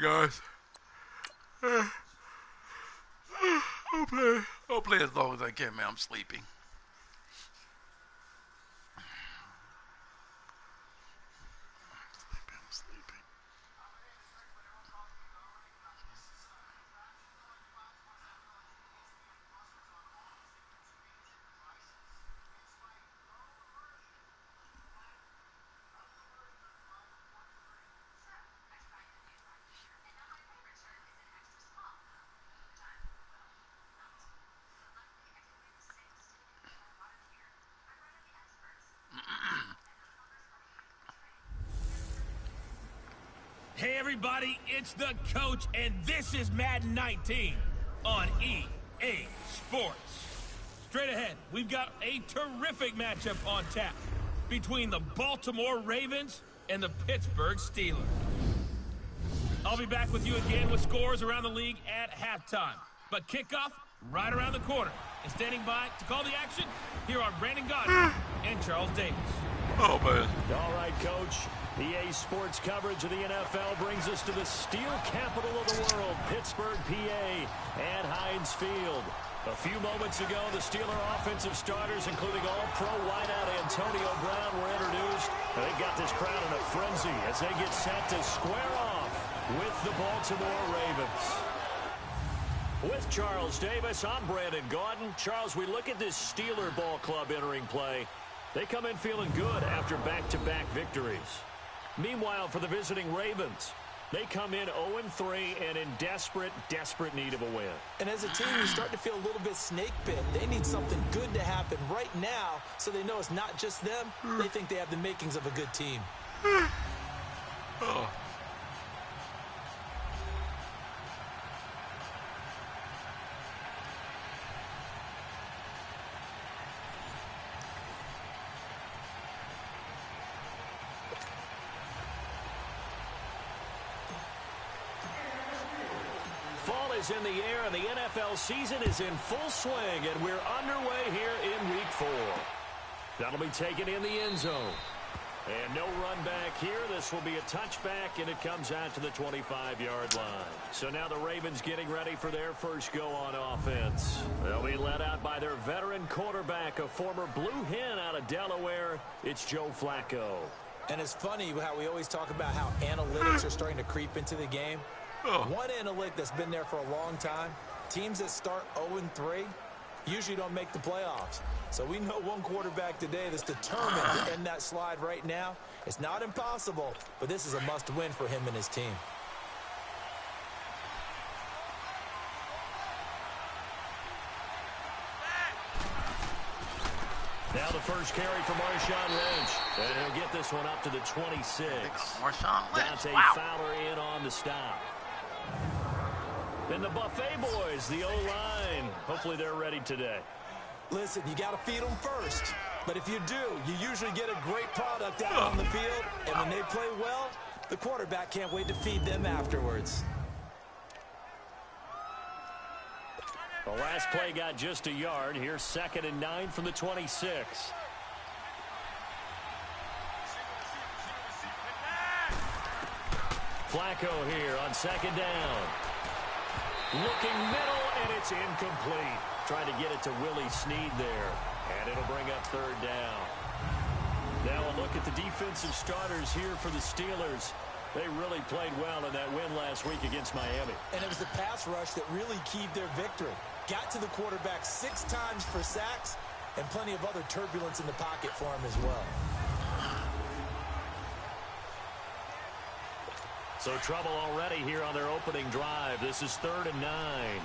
right, guys. I'll play as long as I can, man. I'm sleeping. Hey everybody, it's the coach, and this is Madden 19 on EA Sports. Straight ahead, we've got a terrific matchup on tap between the Baltimore Ravens and the Pittsburgh Steelers. I'll be back with you again with scores around the league at halftime. But kickoff right around the corner. And standing by to call the action, here are Brandon Gaudin and Charles Davis. Oh, man. All right, Coach. EA Sports coverage of the NFL brings us to the steel capital of the world, Pittsburgh, PA, at Heinz Field. A few moments ago, the Steeler offensive starters, including all-pro wideout Antonio Brown, were introduced. And they've got this crowd in a frenzy as they get set to square off with the Baltimore Ravens. With Charles Davis, I'm Brandon Gaudin. Charles, we look at this Steeler ball club entering play. They come in feeling good after back-to-back victories. Meanwhile, for the visiting Ravens, they come in 0-3 and in desperate need of a win. And as a team, you start to feel a little bit snake bit. They need something good to happen right now so they know it's not just them. They think they have the makings of a good team. Oh. Fall is in the air, and the NFL season is in full swing, and we're underway here in Week 4. That'll be taken in the end zone. And no run back here. This will be a touchback, and it comes out to the 25-yard line. So now the Ravens getting ready for their first go on offense. They'll be led out by their veteran quarterback, a former Blue Hen out of Delaware. It's Joe Flacco. And it's funny how we always talk about how analytics are starting to creep into the game. One analytic that's been there for a long time, teams that start 0-3 usually don't make the playoffs. So we know one quarterback today that's determined to end that slide right now. It's not impossible, but this is a must-win for him and his team. Now the first carry for Marshawn Lynch. And he'll get this one up to the 26. Marshawn Lynch. Dante Fowler in on the stop. And the Buffet boys, the O-line. Hopefully they're ready today. Listen, you got to feed them first. But if you do, you usually get a great product out on the field. And when they play well, the quarterback can't wait to feed them afterwards. The last play got just a yard. Here's 2nd and 9 from the 26. Flacco here on 2nd down. Looking middle, and it's incomplete. Trying to get it to Willie Snead there. And it'll bring up 3rd down. Now a look at the defensive starters here for the Steelers. They really played well in that win last week against Miami. And it was the pass rush that really keyed their victory. Got to the quarterback 6 times for sacks, and plenty of other turbulence in the pocket for him as well. So trouble already here on their opening drive. This is 3rd and 9.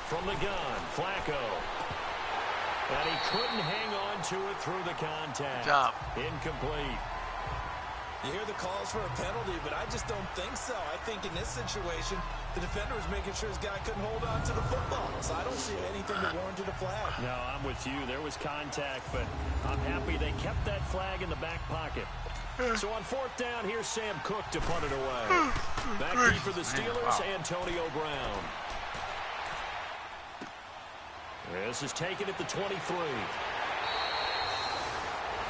From the gun, Flacco. And he couldn't hang on to it through the contact. Good job. Incomplete. You hear the calls for a penalty, but I just don't think so. I think in this situation, the defender was making sure his guy couldn't hold on to the football. So I don't see anything that warranted a flag. No, I'm with you. There was contact, but I'm happy they kept that flag in the back pocket. So on 4th down, here's Sam Cook to punt it away. Back deep for the Steelers, Antonio Brown. This is taken at the 23.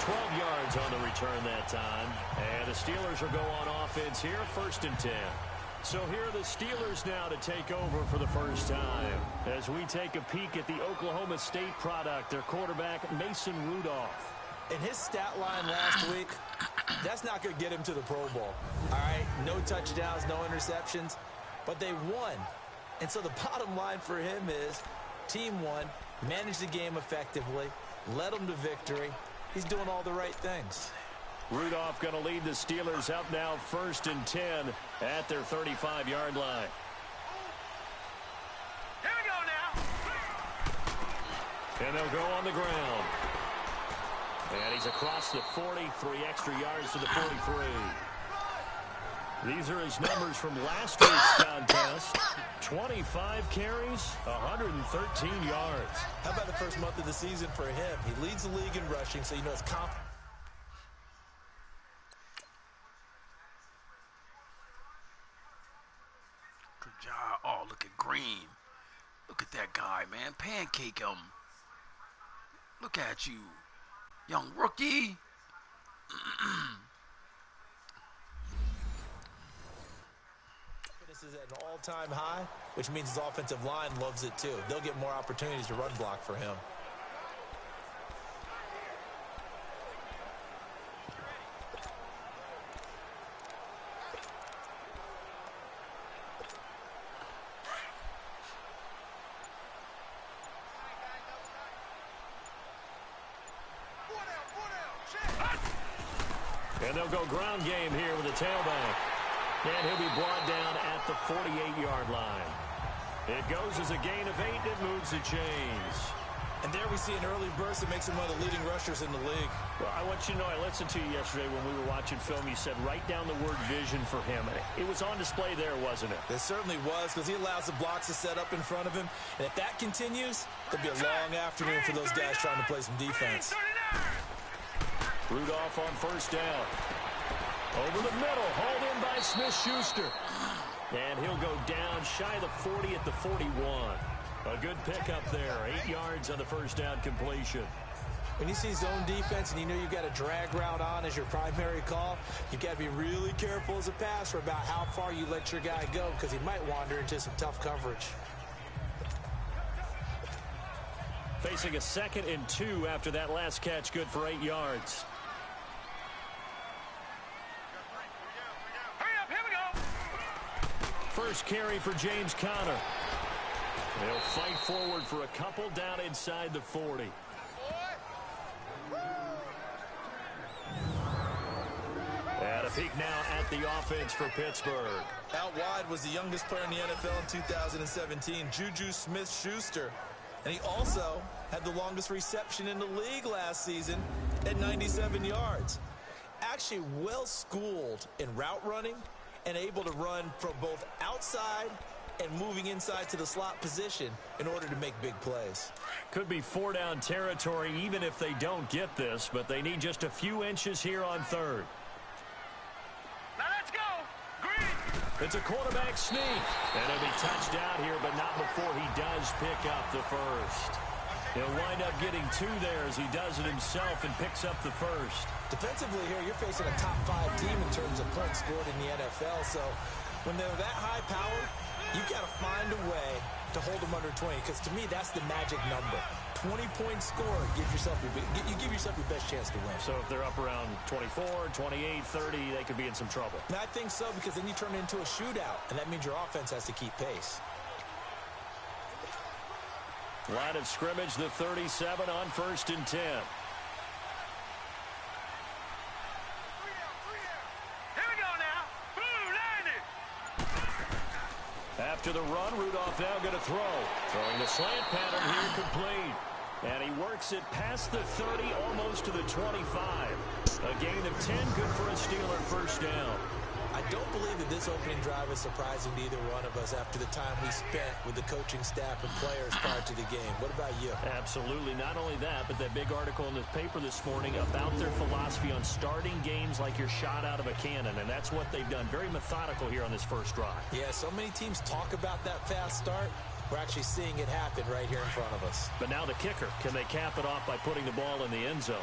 12 yards on the return that time. And the Steelers will go on offense here, 1st and 10. So here are the Steelers now to take over for the first time. As we take a peek at the Oklahoma State product, their quarterback, Mason Rudolph. In his stat line last week, that's not going to get him to the Pro Bowl. All right, no touchdowns, no interceptions, but they won. And so the bottom line for him is team won, managed the game effectively, led them to victory. He's doing all the right things. Rudolph going to lead the Steelers up now 1st and 10 at their 35-yard line. Here we go now. And they'll go on the ground. And he's across the 40, 3 extra yards to the 43. These are his numbers from last week's contest. 25 carries, 113 yards. How about the first month of the season for him? He leads the league in rushing, so you know it's confident. Good job. Oh, look at Green. Look at that guy, man. Pancake him. Look at you, young rookie. This is at an all-time high, which means his offensive line loves it too. They'll get more opportunities to run block for him. And they'll go ground game here with a tailback. And he'll be brought down at the 48-yard line. It goes as a gain of 8. It moves the chains. And there we see an early burst that makes him one of the leading rushers in the league. Well, I want you to know, I listened to you yesterday when we were watching film. You said write down the word vision for him. It was on display there, wasn't it? It certainly was, because he allows the blocks to set up in front of him. And if that continues, it'll be a long afternoon for those guys trying to play some defense. Rudolph on 1st down. Over the middle, hauled in by Smith-Schuster. And he'll go down shy of the 40 at the 41. A good pickup there, 8 yards on the 1st down completion. When you see zone defense and you know you've got a drag route on as your primary call, you've got to be really careful as a passer about how far you let your guy go, because he might wander into some tough coverage. Facing a 2nd and 2 after that last catch, good for 8 yards. First carry for James Conner. They'll fight forward for a couple down inside the 40. And a peek now at the offense for Pittsburgh. Out wide was the youngest player in the NFL in 2017, Juju Smith-Schuster. And he also had the longest reception in the league last season at 97 yards. Actually well-schooled in route running and able to run from both outside and moving inside to the slot position in order to make big plays. Could be 4-down territory even if they don't get this, but they need just a few inches here on 3rd. Now let's go. Green. It's a quarterback sneak. And he'll be touched out here, but not before he does pick up the 1st. He'll wind up getting 2 there as he does it himself and picks up the 1st. Defensively here, you're facing a top 5 team in terms of points scored in the NFL. So when they're that high powered, you've got to find a way to hold them under 20, because to me, that's the magic number. 20-point score, you give yourself your best chance to win. So if they're up around 24, 28, 30, they could be in some trouble. And I think so, because then you turn it into a shootout, and that means your offense has to keep pace. Line of scrimmage, the 37 on 1st and 10. After the run, Rudolph now going to throw. Throwing the slant pattern here complete. And he works it past the 30, almost to the 25. A gain of 10, good for a Steeler 1st down. I don't believe that this opening drive is surprising to either one of us after the time we spent with the coaching staff and players prior to the game. What about you? Absolutely. Not only that, but that big article in the paper this morning about their philosophy on starting games like you're shot out of a cannon, and that's what they've done. Very methodical here on this first drive. Yeah, so many teams talk about that fast start. We're actually seeing it happen right here in front of us. But now the kicker. Can they cap it off by putting the ball in the end zone?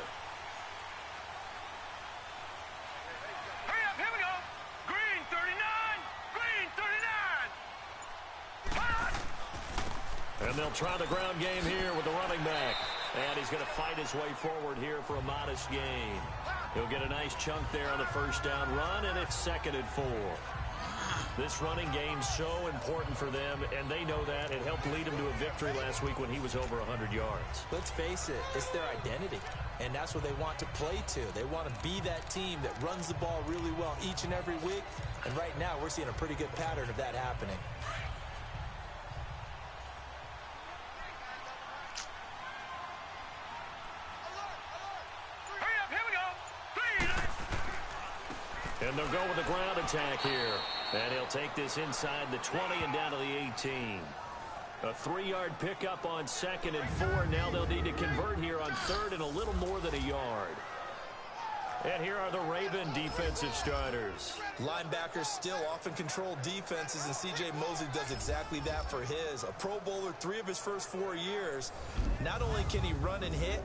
And they'll try the ground game here with the running back. And he's going to fight his way forward here for a modest gain. He'll get a nice chunk there on the first down run, and it's 2nd and 4. This running game's so important for them, and they know that. It helped lead him to a victory last week when he was over 100 yards. Let's face it, it's their identity, and that's what they want to play to. They want to be that team that runs the ball really well each and every week, and right now we're seeing a pretty good pattern of that happening. And they'll go with the ground attack here. And he'll take this inside the 20 and down to the 18. A 3-yard pickup on 2nd and 4. Now they'll need to convert here on 3rd and a little more than a yard. And here are the Raven defensive starters. Linebackers still often control defenses, and C.J. Mosley does exactly that for his. A Pro Bowler 3 of his first 4 years. Not only can he run and hit,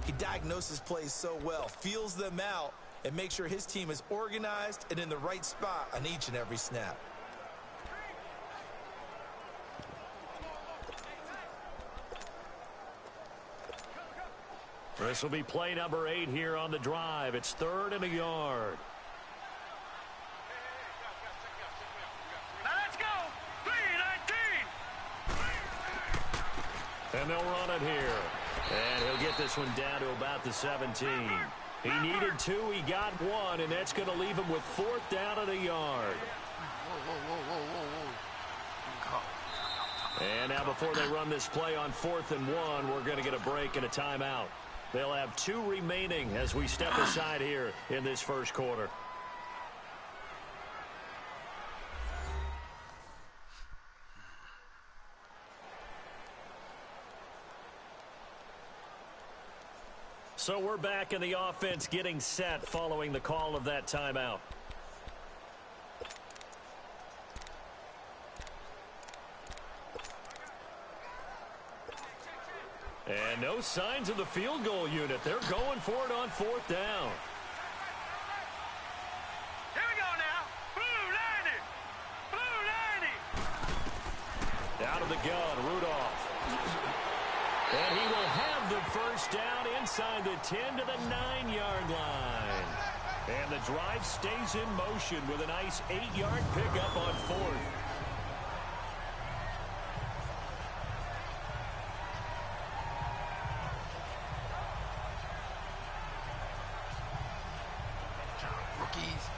he diagnoses plays so well, feels them out, and make sure his team is organized and in the right spot on each and every snap. This will be play number 8 here on the drive. It's 3rd and a yard. Now let's go. 3-19. And they'll run it here. And he'll get this one down to about the 17. He needed 2, he got 1, and that's going to leave him with 4th down at a yard. And now before they run this play on 4th and 1, we're going to get a break and a timeout. They'll have 2 remaining as we step aside here in this first quarter. So we're back in the offense getting set following the call of that timeout. And no signs of the field goal unit. They're going for it on 4th down. Here we go now. Blue 90. Blue 90. Out of the gun, Rudolph. And he will have the first down inside the 10 to the 9-yard line. And the drive stays in motion with a nice 8-yard pickup on 4th. Rookies.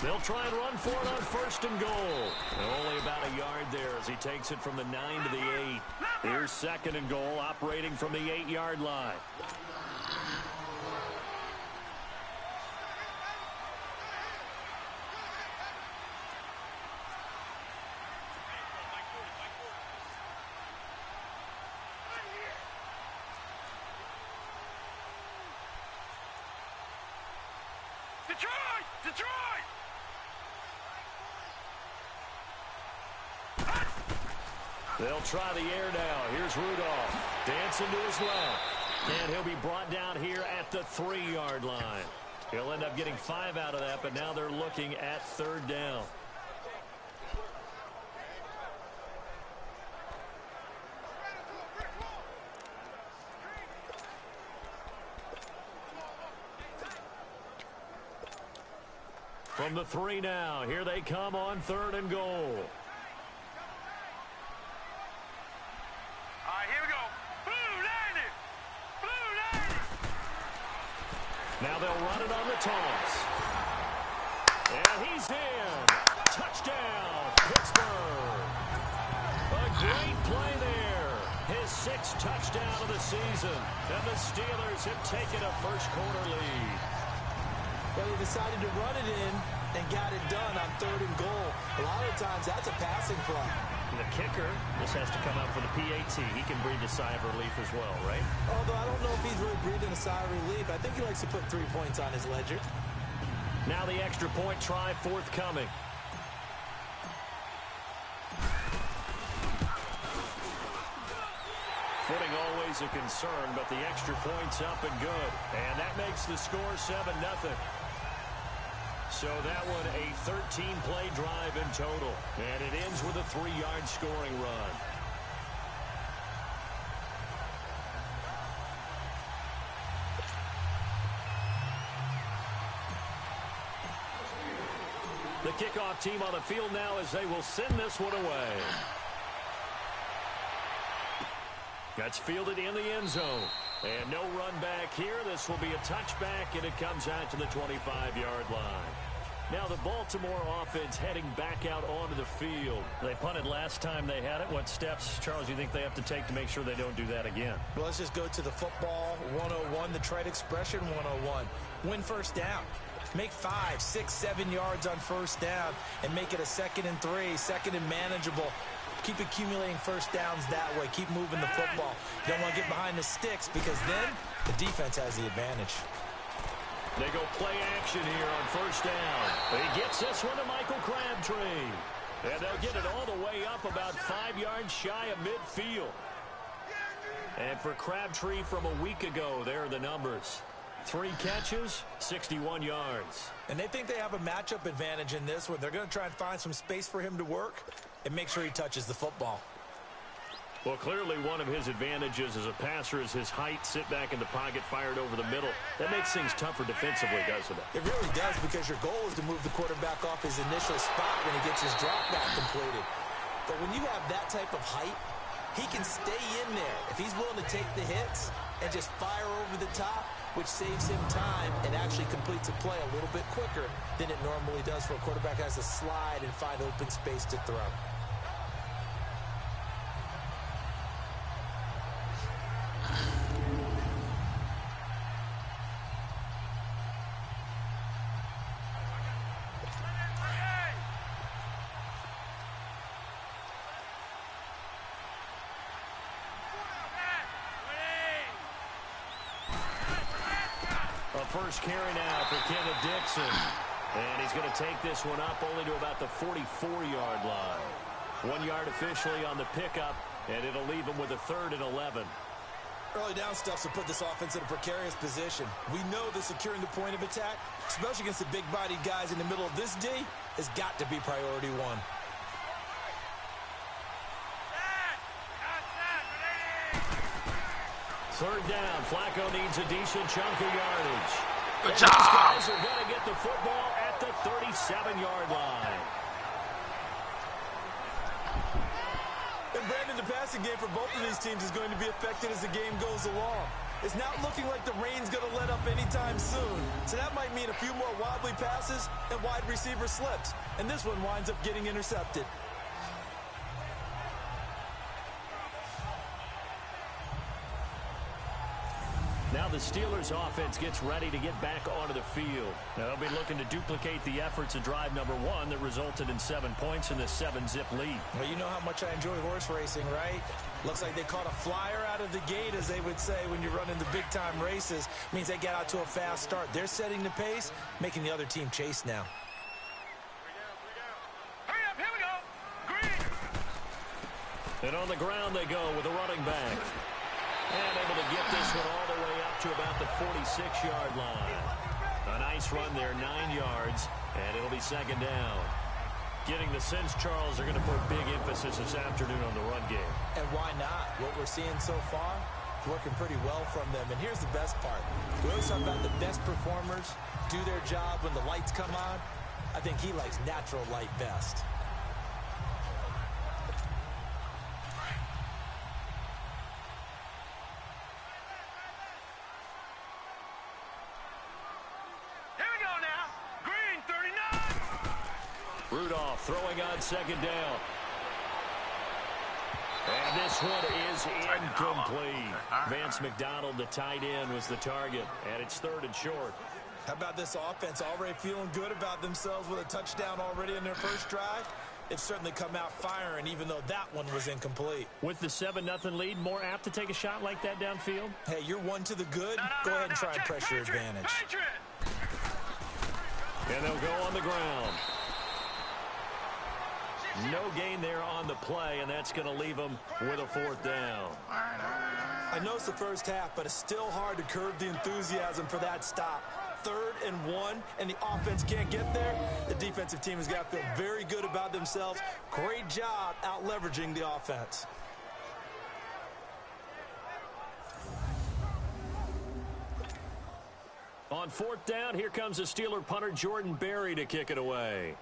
They'll try and run for it on 1st and goal. And only about a yard there as he takes it from the 9 to the 8. Here's 2nd and goal, operating from the 8-yard line. Detroit! Detroit! They'll try the air now. Here's Rudolph. Dancing to his left. And he'll be brought down here at the 3-yard line. He'll end up getting 5 out of that, but now they're looking at 3rd down. From the 3 now, here they come on 3rd and goal. Now they'll run it on the toss. And he's in. Touchdown, Pittsburgh. A great play there. His 6th touchdown of the season. And the Steelers have taken a first-quarter lead. Well, he decided to run it in and got it done on 3rd and goal. A lot of times that's a passing play. The kicker, this has to come out for the PAT. He can breathe a sigh of relief as well, right? Although I don't know if he's really breathing a sigh of relief. I think he likes to put 3 points on his ledger. Now the extra point try forthcoming. Footing always a concern, but the extra point's up and good. And that makes the score 7-0. So that one a 13-play drive in total. And it ends with a 3-yard scoring run. The kickoff team on the field now as they will send this one away. That's fielded in the end zone. And no run back here. This will be a touchback, and it comes out to the 25-yard line. Now the Baltimore offense heading back out onto the field. They punted last time they had it. What steps, Charles, do you think they have to take to make sure they don't do that again? Well, let's just go to the football 101, the trade expression 101. Win first down. Make 5, 6, 7 yards on first down and make it a 2nd and 3, 2nd and manageable. Keep accumulating first downs that way. Keep moving the football. You don't want to get behind the sticks because then the defense has the advantage. They go play action here on first down. He gets this one to Michael Crabtree. And they'll get it all the way up about 5 yards shy of midfield. And for Crabtree from a week ago, there are the numbers. 3 catches, 61 yards. And they think they have a matchup advantage in this one. They're going to try and find some space for him to work and make sure he touches the football. Well, clearly one of his advantages as a passer is his height, sit back in the pocket, fired over the middle. That makes things tougher defensively, doesn't it? It really does, because your goal is to move the quarterback off his initial spot when he gets his drop back completed. But when you have that type of height, he can stay in there. If he's willing to take the hits and just fire over the top, which saves him time and actually completes a play a little bit quicker than it normally does for a quarterback who has to slide and find open space to throw. First carry now for Kenneth Dixon. And he's going to take this one up only to about the 44-yard line. 1 yard officially on the pickup, and it'll leave him with a 3rd and 11. Early down stuff to put this offense in a precarious position. We know that securing the point of attack, especially against the big-bodied guys in the middle of this D, has got to be priority 1. Third down. Flacco needs a decent chunk of yardage. Good job. These guys are going to get the football at the 37-yard line. And Brandon, the passing game for both of these teams is going to be affected as the game goes along. It's not looking like the rain's going to let up anytime soon. So that might mean a few more wobbly passes and wide receiver slips. And this one winds up getting intercepted. Now the Steelers offense gets ready to get back onto the field. Now they'll be looking to duplicate the efforts of drive number 1 that resulted in 7 points in the 7-zip lead. Well, you know how much I enjoy horse racing, right? Looks like they caught a flyer out of the gate, as they would say when you're running the big-time races. Means they get out to a fast start. They're setting the pace, making the other team chase now. Hurry up, here we go. Green. And on the ground they go with a running back. And able to get this one all the way up to about the 46-yard line. A nice run there, 9 yards, and it'll be 2nd down. Getting the sense, Charles, are going to put big emphasis this afternoon on the run game. And why not? What we're seeing so far, working pretty well from them. And here's the best part. We always talk about the best performers do their job when the lights come on. I think he likes natural light best. Rudolph throwing on 2nd down. And this one is incomplete. Vance McDonald, the tight end, was the target, and it's 3rd and short. How about this offense already feeling good about themselves with a touchdown already in their first drive? They've certainly come out firing, even though that one was incomplete. With the 7-0 lead, more apt to take a shot like that downfield? Hey, you're one to the good. Go ahead and try and press your advantage. And they'll go on the ground. No gain there on the play, and that's going to leave them with a 4th down. I know it's the first half, but it's still hard to curb the enthusiasm for that stop. 3rd and 1, and the offense can't get there. The defensive team has got to feel very good about themselves. Great job out leveraging the offense. On 4th down, here comes the Steeler punter Jordan Berry to kick it away.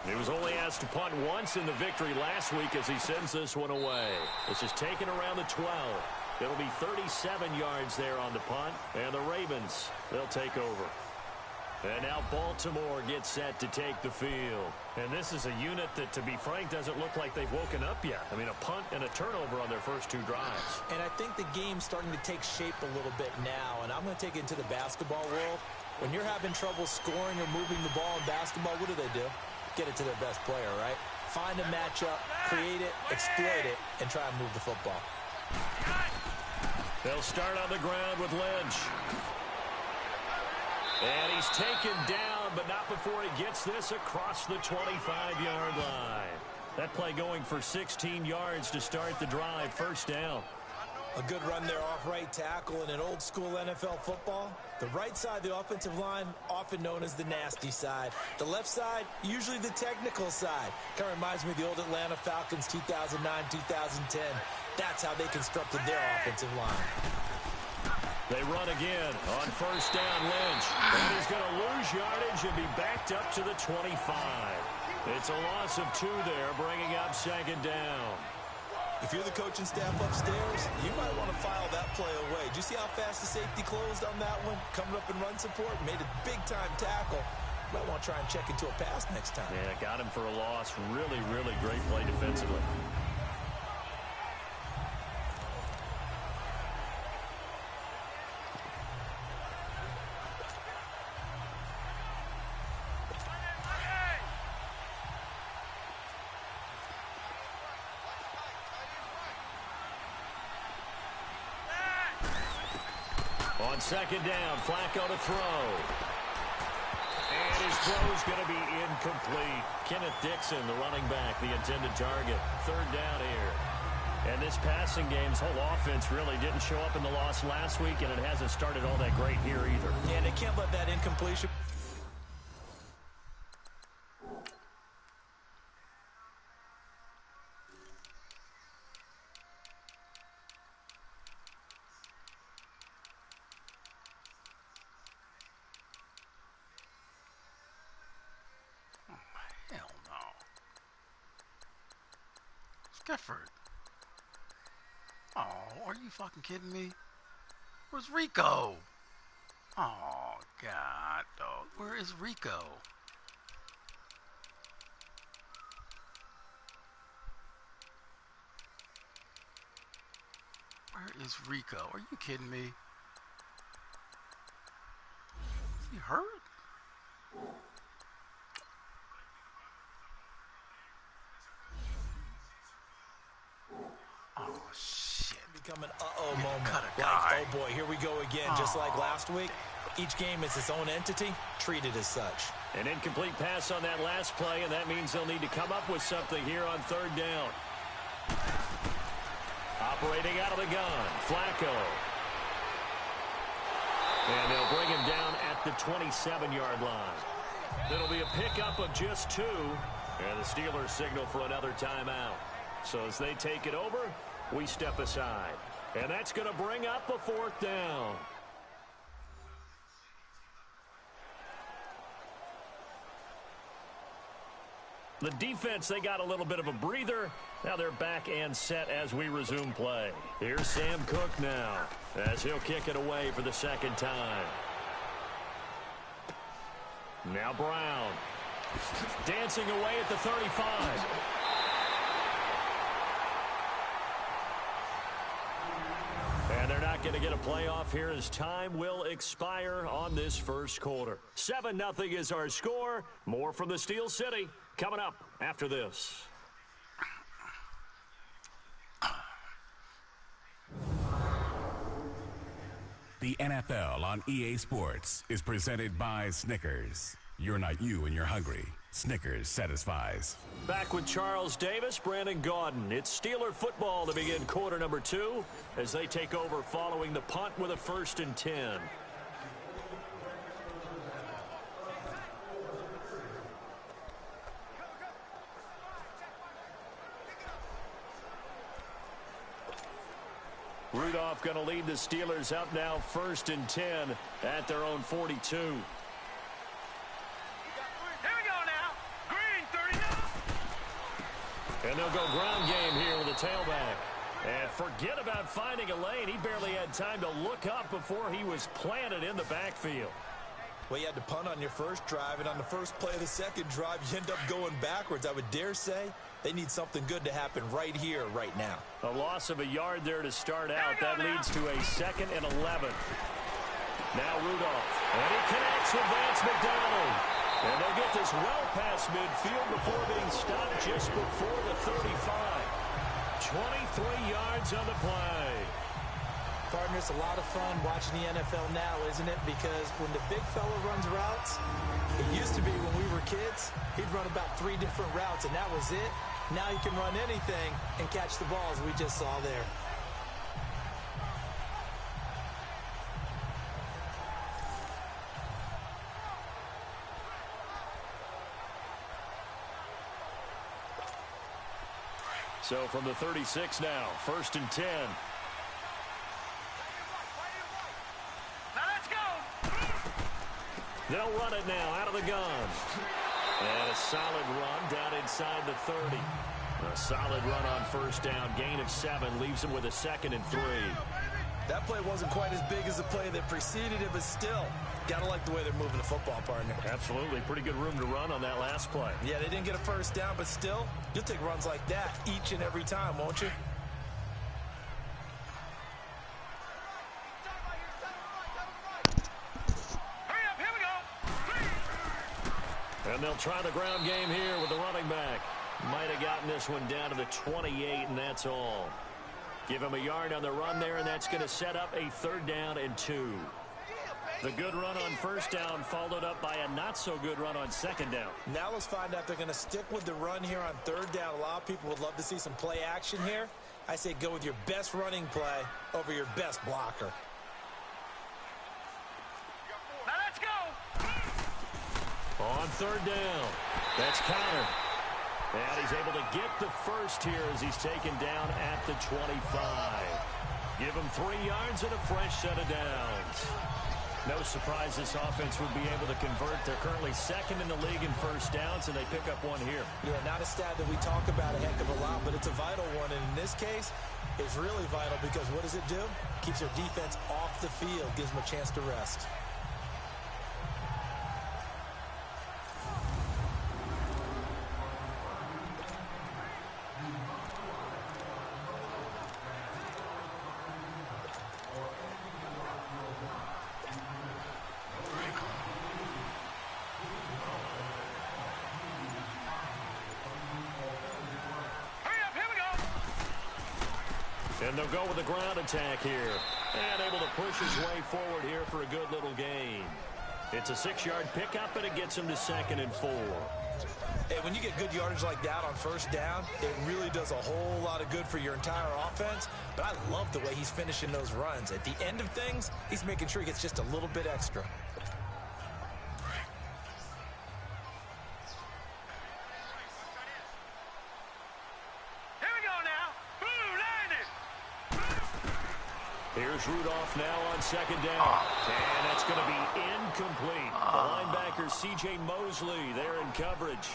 He was only asked to punt once in the victory last week as he sends this one away. This is taken around the 12. It'll be 37 yards there on the punt, and the Ravens, they'll take over. And now Baltimore gets set to take the field. And this is a unit that, to be frank, doesn't look like they've woken up yet. I mean, a punt and a turnover on their first 2 drives. And I think the game's starting to take shape a little bit now, and I'm going to take it into the basketball world. When you're having trouble scoring or moving the ball in basketball, what do? Get it to their best player, right? Find a matchup, create it, exploit it, and try and move the football. They'll start on the ground with Lynch. And he's taken down, but not before he gets this across the 25-yard line. That play going for 16 yards to start the drive. 1st down. A good run there off right tackle in an old-school NFL football. The right side of the offensive line, often known as the nasty side. The left side, usually the technical side. Kind of reminds me of the old Atlanta Falcons 2009-2010. That's how they constructed their offensive line. They run again on 1st down, Lynch. And he's going to lose yardage and be backed up to the 25. It's a loss of 2 there, bringing up 2nd down. If you're the coaching staff upstairs, you might want to file that play away. Did you see how fast the safety closed on that one? Coming up in run support, made a big-time tackle. Might want to try and check into a pass next time. Yeah, got him for a loss. Really, really great play defensively. On 2nd down, Flacco to throw. And his throw's going to be incomplete. Kenneth Dixon, the running back, the intended target. 3rd down here. And this passing game's whole offense really didn't show up in the loss last week, and it hasn't started all that great here either. Yeah, and they can't let that incompletion. Gifford. Oh, are you fucking kidding me? Where's Rico? Oh, God, dog. Where is Rico? Where is Rico? Are you kidding me? Is he hurt? Oh, shit. Become an uh-oh moment. Cut a like, guy. oh, boy, here we go again. Just like last week, each game is its own entity, treated as such. An incomplete pass on that last play, and that means they'll need to come up with something here on 3rd down. Operating out of the gun, Flacco. And they'll bring him down at the 27-yard line. It'll be a pickup of just 2, and the Steelers signal for another timeout. So as they take it over, we step aside. And that's going to bring up a 4th down. The defense, they got a little bit of a breather. Now they're back and set as we resume play. Here's Sam Cook now as he'll kick it away for the 2nd time. Now Brown dancing away at the 35. And they're not going to get a playoff here as time will expire on this first quarter. 7-0 is our score. More from the Steel City coming up after this. The NFL on EA Sports is presented by Snickers. You're not you and you're hungry. Snickers satisfies. Back with Charles Davis, Brandon Gaudin. It's Steeler football to begin quarter number 2 as they take over following the punt with a 1st and 10. Rudolph going to lead the Steelers up now 1st and 10 at their own 42. Here we go now. Green 39. And they'll go ground game here with a tailback. And forget about finding a lane. He barely had time to look up before he was planted in the backfield. Well, you had to punt on your first drive, and on the first play of the second drive, you end up going backwards. I would dare say they need something good to happen right here, right now. A loss of a yard there to start out. That leads to a 2nd and 11. Now Rudolph. And he connects with Vance McDonald. And they'll get this well past midfield before being stopped just before the 35. 23 yards on the play. Partner, it's a lot of fun watching the NFL now, isn't it? Because when the big fella runs routes, it used to be when we were kids, he'd run about 3 different routes, and that was it. Now he can run anything and catch the balls we just saw there. So from the 36 now, 1st and 10. They'll run it now out of the gun. And a solid run down inside the 30. A solid run on 1st down. Gain of 7 leaves him with a 2nd and 3. That play wasn't quite as big as the play that preceded it, but still, got to like the way they're moving the football, partner. Absolutely. Pretty good room to run on that last play. Yeah, they didn't get a 1st down, but still, you'll take runs like that each and every time, won't you? And they'll try the ground game here with the running back. Might have gotten this one down to the 28, and that's all. Give him a yard on the run there, and that's going to set up a 3rd down and 2. The good run on 1st down followed up by a not-so-good run on 2nd down. Now let's find out if they're going to stick with the run here on 3rd down. A lot of people would love to see some play action here. I say go with your best running play over your best blocker. On 3rd down, that's Connor. And he's able to get the 1st here as he's taken down at the 25. Give him 3 yards and a fresh set of downs. No surprise this offense would be able to convert. They're currently 2nd in the league in 1st downs, and they pick up 1 here. Yeah, not a stat that we talk about a heck of a lot, but it's a vital one. And in this case, it's really vital because what does it do? Keeps their defense off the field, gives them a chance to rest. And they'll go with the ground attack here. And able to push his way forward here for a good little gain. It's a 6-yard pickup, and it gets him to 2nd and 4. Hey, when you get good yardage like that on 1st down, it really does a whole lot of good for your entire offense. But I love the way he's finishing those runs. At the end of things, he's making sure he gets just a little bit extra. Here's Rudolph now on 2nd down. And that's going to be incomplete. The linebacker, C.J. Mosley, there in coverage.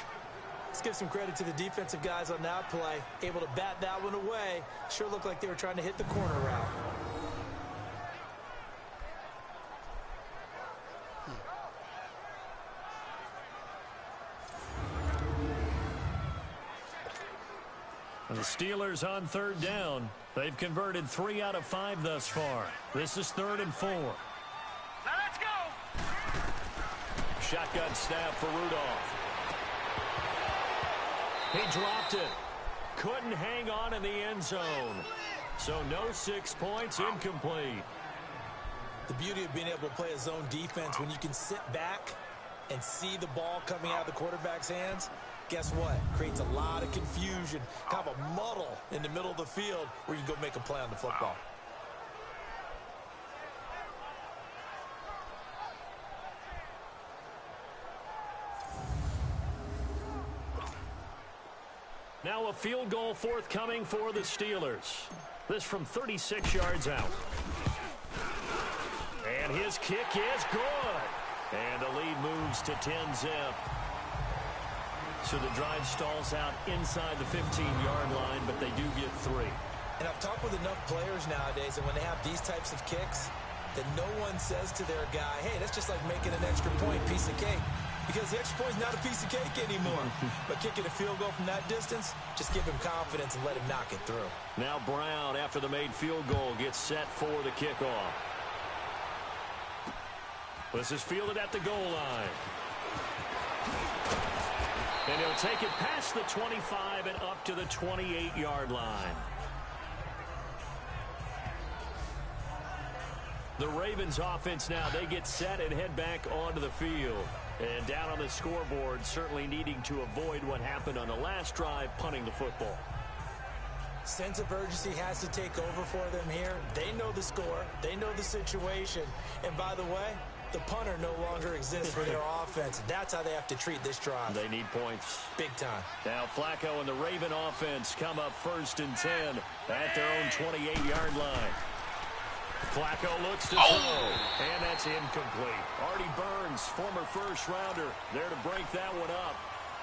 Let's give some credit to the defensive guys on that play. Able to bat that one away. Sure looked like they were trying to hit the corner route. And the Steelers on third down. They've converted 3 out of 5 thus far. This is 3rd and 4. Now let's go. Shotgun snap for Rudolph. He dropped it. Couldn't hang on in the end zone. So no 6 points, incomplete. The beauty of being able to play a zone defense when you can sit back and see the ball coming out of the quarterback's hands, guess what? Creates a lot of confusion, kind of a muddle in the middle of the field where you can go make a play on the football. Now a field goal forthcoming for the Steelers. This from 36 yards out. And his kick is good. And the lead moves to 10-zip. So the drive stalls out inside the 15-yard line, but they do get 3. And I've talked with enough players nowadays, and when they have these types of kicks, that no one says to their guy, hey, that's just like making an extra point, piece of cake. Because the extra point is not a piece of cake anymore. But kicking a field goal from that distance, just give him confidence and let him knock it through. Now Brown, after the made field goal, gets set for the kickoff. This is fielded at the goal line. And he'll take it past the 25 and up to the 28-yard line. The Ravens offense now, they get set and head back onto the field. And down on the scoreboard, certainly needing to avoid what happened on the last drive, punting the football. Sense of urgency has to take over for them here. They know the score. They know the situation. And by the way, the punter no longer exists for their offense. That's how they have to treat this drive. They need points. Big time. Now Flacco and the Raven offense come up 1st and 10 at their own 28-yard line. Flacco looks to throw, and that's incomplete. Artie Burns, former first-rounder, there to break that one up.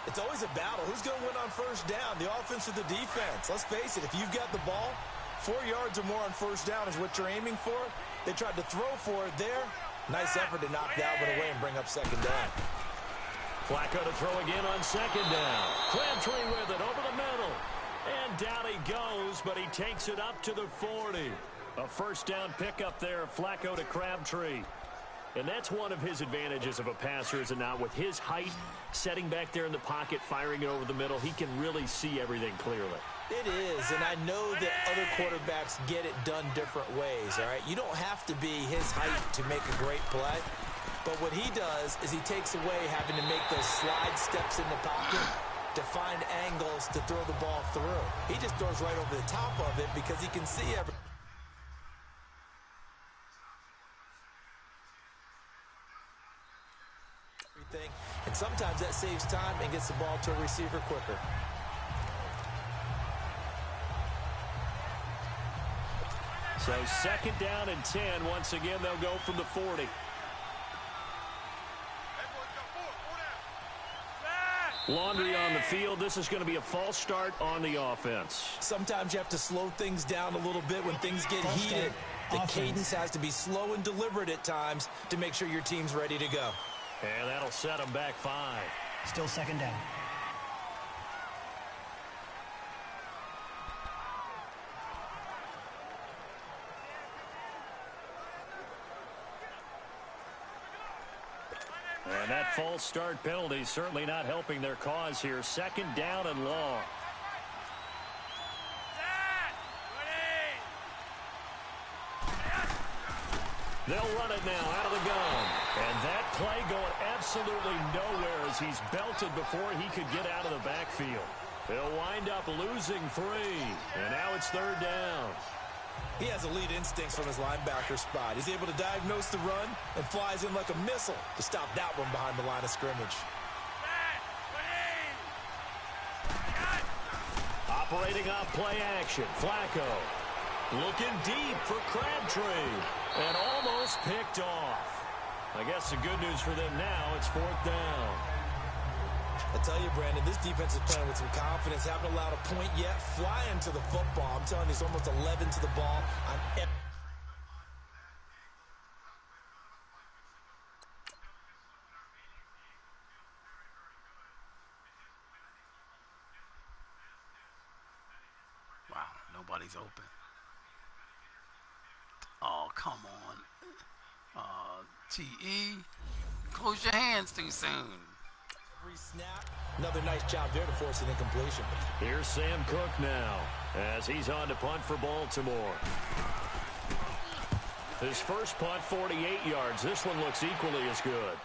It's always a battle. Who's going to win on first down, the offense or the defense? Let's face it, if you've got the ball, 4 yards or more on first down is what you're aiming for. They tried to throw for it there. Nice effort to knock that one away and bring up 2nd down. Flacco to throw again on 2nd down. Crabtree with it over the middle. And down he goes, but he takes it up to the 40. A first down pickup there, Flacco to Crabtree. And that's one of his advantages of a passer, is it not? With his height, setting back there in the pocket, firing it over the middle, he can really see everything clearly. It is, and I know that other quarterbacks get it done different ways, all right? You don't have to be his height to make a great play. But what he does is he takes away having to make those slide steps in the pocket to find angles to throw the ball through. He just throws right over the top of it because he can see everything. And sometimes that saves time and gets the ball to a receiver quicker. So 2nd down and 10. Once again, they'll go from the 40. Laundry on the field. This is going to be a false start on the offense. Sometimes you have to slow things down a little bit when things get heated. The cadence has to be slow and deliberate at times to make sure your team's ready to go. And that'll set them back 5. Still 2nd down. And that false start penalty certainly not helping their cause here. 2nd down and long. They'll run it now out of the gun. And that play going absolutely nowhere as he's belted before he could get out of the backfield. They'll wind up losing 3. And now it's 3rd down. He has elite instincts from his linebacker spot. He's able to diagnose the run and flies in like a missile to stop that one behind the line of scrimmage. Operating off play action. Flacco looking deep for Crabtree. And almost picked off. I guess the good news for them now, it's 4th down. I tell you, Brandon, this defense is playing with some confidence. Haven't allowed a point yet. Flying to the football. I'm telling you, it's almost 11 to the ball on Nobody's open. Oh, come on. T.E. Close your hands too soon. Every snap. Another nice job there to force an incompletion. Here's Sam Cook now as he's on to punt for Baltimore. His first punt, 48 yards. This one looks equally as good.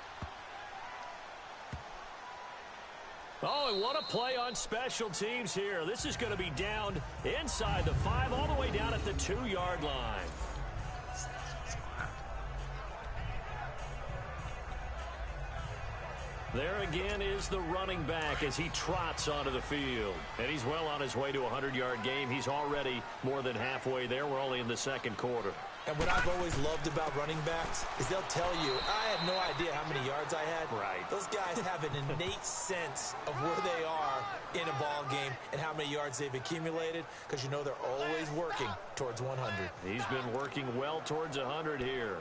Oh, and what a play on special teams here. This is going to be down inside the 5, all the way down at the 2-yard line. There again is the running back as he trots onto the field. And he's well on his way to a 100-yard game. He's already more than halfway there. We're only in the second quarter. And what I've always loved about running backs is they'll tell you, I had no idea how many yards I had. Right. Those guys have an innate sense of where they are in a ball game and how many yards they've accumulated, because you know they're always working towards 100. He's been working well towards 100 here.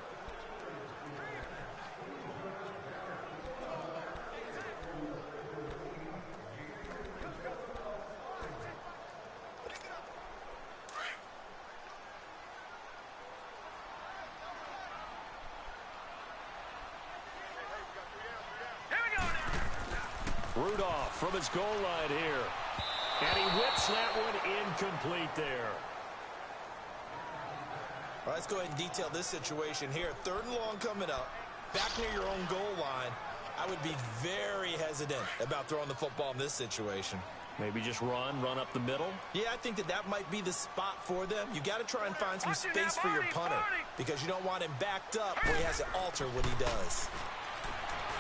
Rudolph from his goal line here. And he whips that one incomplete there. All right, let's go ahead and detail this situation here. 3rd and long coming up. Back near your own goal line. I would be very hesitant about throwing the football in this situation. Maybe just run up the middle. Yeah, I think that might be the spot for them. You got to try and find some space for your punter, because you don't want him backed up where he has to alter what he does.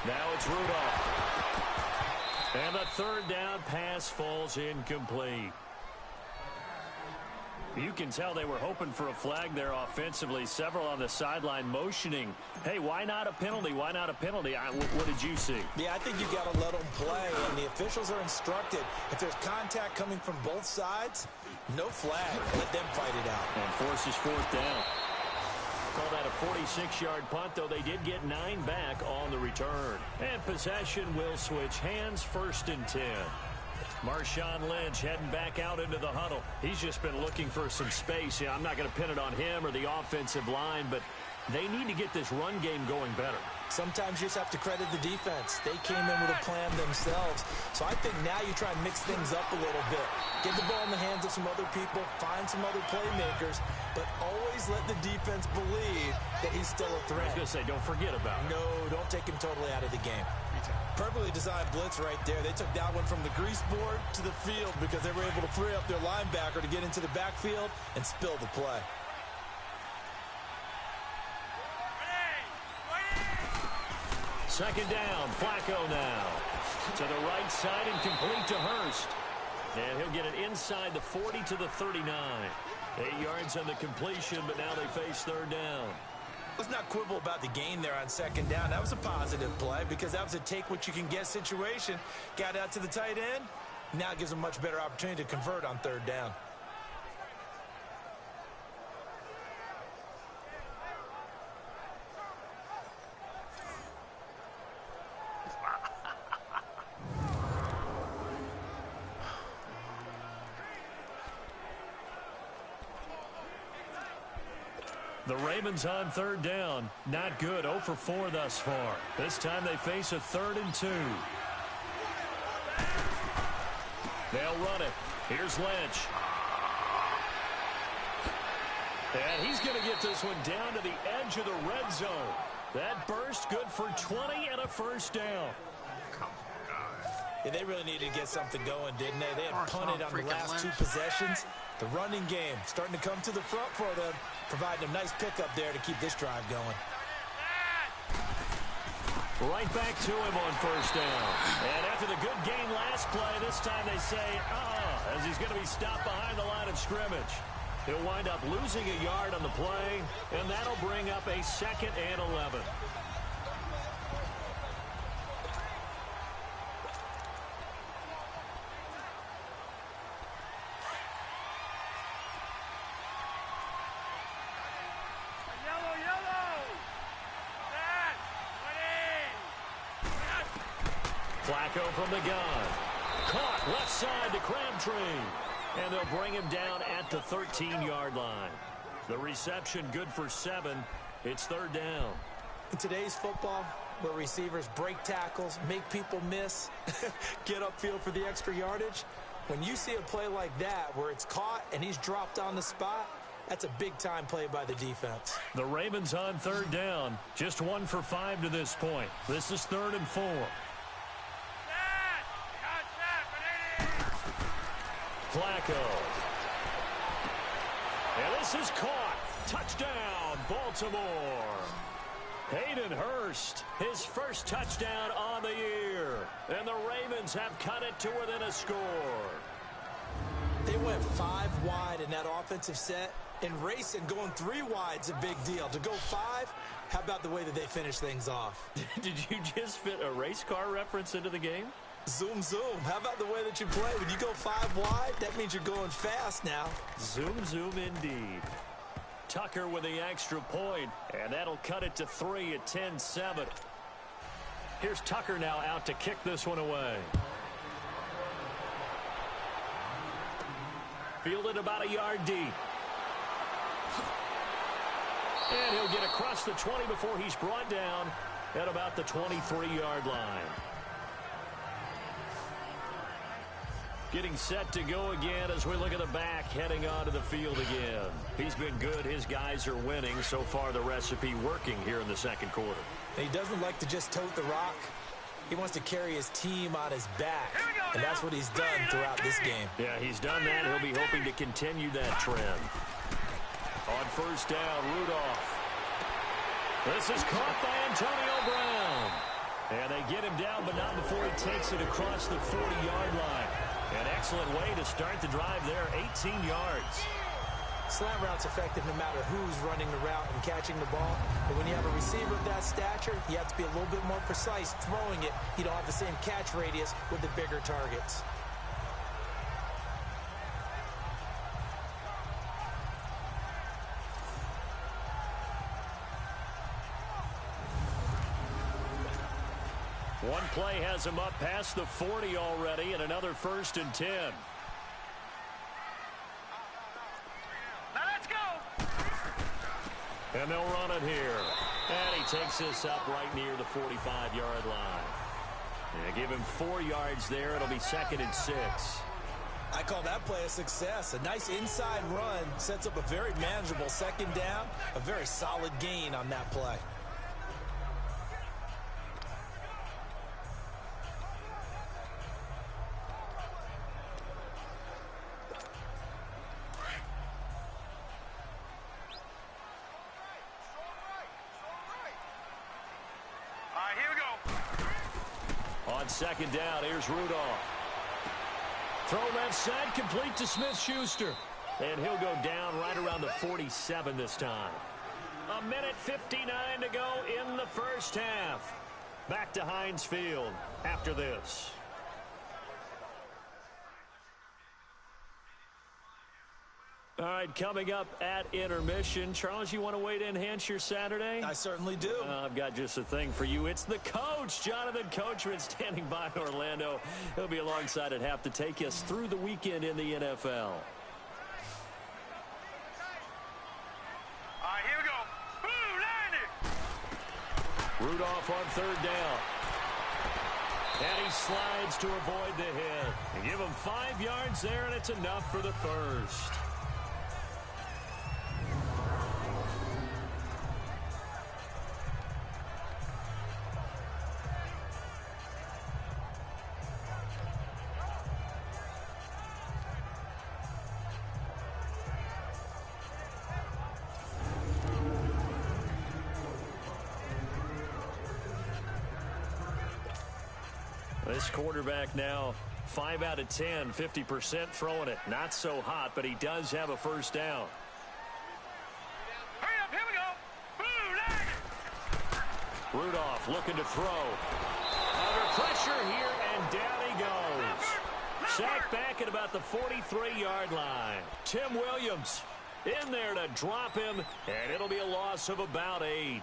Now it's Rudolph. And the 3rd down pass falls incomplete. You can tell they were hoping for a flag there offensively. Several on the sideline motioning. Hey, why not a penalty? Why not a penalty? What did you see? Yeah, I think you got to let them play, and the officials are instructed. If there's contact coming from both sides, no flag. Let them fight it out. And forces 4th down. Call that a 46-yard punt, though they did get 9 back on the return. And possession will switch hands, 1st and 10. Marshawn Lynch heading back out into the huddle. He's just been looking for some space. Yeah, I'm not going to pin it on him or the offensive line, but they need to get this run game going better. Sometimes you just have to credit the defense. They came in with a plan themselves. So I think now you try and mix things up a little bit. Get the ball in the hands of some other people, find some other playmakers, but always let the defense believe that he's still a threat. I was going to say, don't forget about it. No, don't take him totally out of the game. Perfectly designed blitz right there. They took that one from the grease board to the field because they were able to free up their linebacker to get into the backfield and spill the play. Second down, Flacco now. To the right side and complete to Hurst. And he'll get it inside the 40 to the 39. 8 yards on the completion, but now they face 3rd down. Let's not quibble about the gain there on 2nd down. That was a positive play because that was a take-what-you-can-get situation. Got out to the tight end. Now it gives them a much better opportunity to convert on 3rd down. The Ravens on 3rd down. Not good. 0 for 4 thus far. This time they face a 3rd and 2. They'll run it. Here's Lynch. And he's going to get this one down to the edge of the red zone. That burst good for 20 and a 1st down. Yeah, they really needed to get something going, didn't they? They had punted on the last 2 possessions. The running game starting to come to the front for them, providing a nice pickup there to keep this drive going. Right back to him on 1st down. And after the good gain last play, this time they say, as he's going to be stopped behind the line of scrimmage. He'll wind up losing a yard on the play, and that'll bring up a 2nd and 11. Flacco from the gun. Caught left side to Crabtree. And they'll bring him down at the 13-yard line. The reception good for 7. It's 3rd down. In today's football, where receivers break tackles, make people miss, get upfield for the extra yardage, when you see a play like that where it's caught and he's dropped on the spot, that's a big-time play by the defense. The Ravens on 3rd down. Just 1 for 5 to this point. This is 3rd and 4. Flacco. And this is caught. Touchdown, Baltimore. Hayden Hurst, his first touchdown on the year. And the Ravens have cut it to within a score. They went 5 wide in that offensive set. And racing, going 3 wide's a big deal. To go 5, how about the way that they finish things off? Did you just fit a race car reference into the game? Zoom, zoom. How about the way that you play? When you go 5 wide, that means you're going fast now. Zoom, zoom indeed. Tucker with the extra point, and that'll cut it to 3 at 10-7. Here's Tucker now out to kick this one away. Fielded about a yard deep. And he'll get across the 20 before he's brought down at about the 23-yard line. Getting set to go again as we look at the back heading onto the field again. He's been good. His guys are winning. So far, the recipe working here in the second quarter. He doesn't like to just tote the rock. He wants to carry his team on his back, and that's what he's done throughout this game. Yeah, he's done that. He'll be hoping to continue that trend. On 1st down, Rudolph. This is caught by Antonio Brown. And they get him down, but not before he takes it across the 40-yard line. An excellent way to start the drive there, 18 yards. Slant route's effective no matter who's running the route and catching the ball. But when you have a receiver of that stature, you have to be a little bit more precise throwing it. You don't have the same catch radius with the bigger targets. One play has him up past the 40 already, and another 1st and 10. Now let's go. And they'll run it here. And he takes this up right near the 45-yard line. And give him 4 yards there. It'll be 2nd and 6. I call that play a success. A nice inside run sets up a very manageable 2nd down. A very solid gain on that play. On 2nd down, here's Rudolph. Throw left side, complete to Smith-Schuster. And he'll go down right around the 47 this time. 1:59 to go in the first half. Back to Heinz Field after this. All right, coming up at intermission. Charles, you want to wait to enhance your Saturday? I certainly do. I've got just a thing for you. It's the coach, Jonathan Coachman, standing by in Orlando. He'll be alongside at half to take us through the weekend in the NFL. All right, here we go. Boo, Rudolph on 3rd down. And he slides to avoid the hit. And give him 5 yards there, and it's enough for the first. This quarterback now 5 out of 10, 50% throwing it. Not so hot, but he does have a 1st down. hurry up, here we go. Boo, Rudolph looking to throw. Under pressure here, and down he goes. Sacked back at about the 43-yard line. Tim Williams in there to drop him, and it'll be a loss of about 8.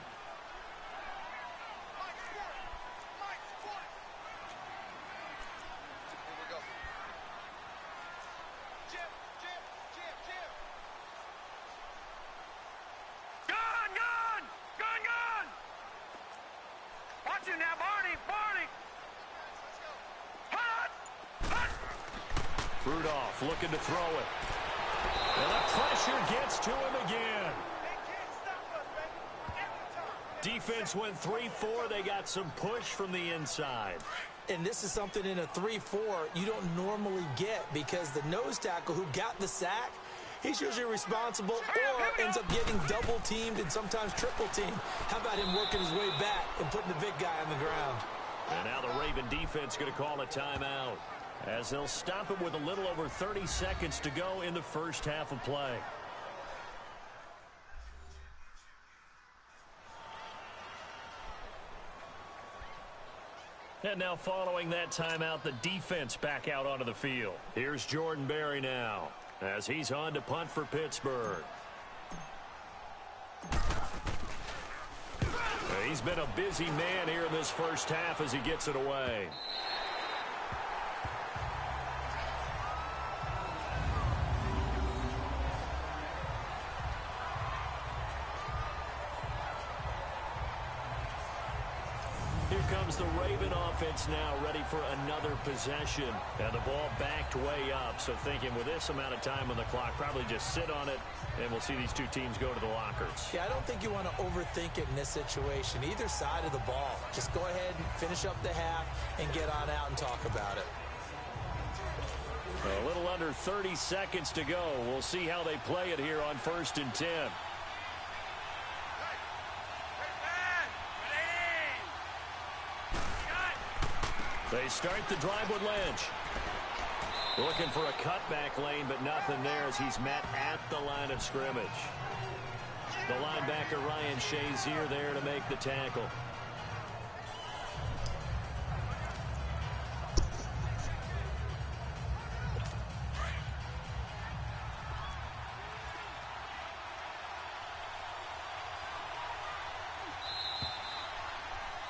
Rudolph looking to throw it. And the pressure gets to him again. Defense went 3-4. They got some push from the inside. And this is something in a 3-4 you don't normally get, because the nose tackle who got the sack, he's usually responsible or ends up getting double teamed and sometimes triple teamed. How about him working his way back and putting the big guy on the ground? And now the Raven defense going to call a timeout, as they'll stop it with a little over 30 seconds to go in the first half of play. And now following that timeout, the defense back out onto the field. Here's Jordan Berry now, as he's on to punt for Pittsburgh. He's been a busy man here in this first half as he gets it away. Here comes the Raven offense now, ready for another possession. And the ball backed way up, so thinking with this amount of time on the clock, probably just sit on it, and we'll see these two teams go to the lockers. Yeah, I don't think you want to overthink it in this situation. Either side of the ball. Just go ahead and finish up the half and get on out and talk about it. A little under 30 seconds to go. We'll see how they play it here on 1st and 10. They start the drive with Lynch. Looking for a cutback lane, but nothing there as he's met at the line of scrimmage. The linebacker Ryan Shazier there to make the tackle.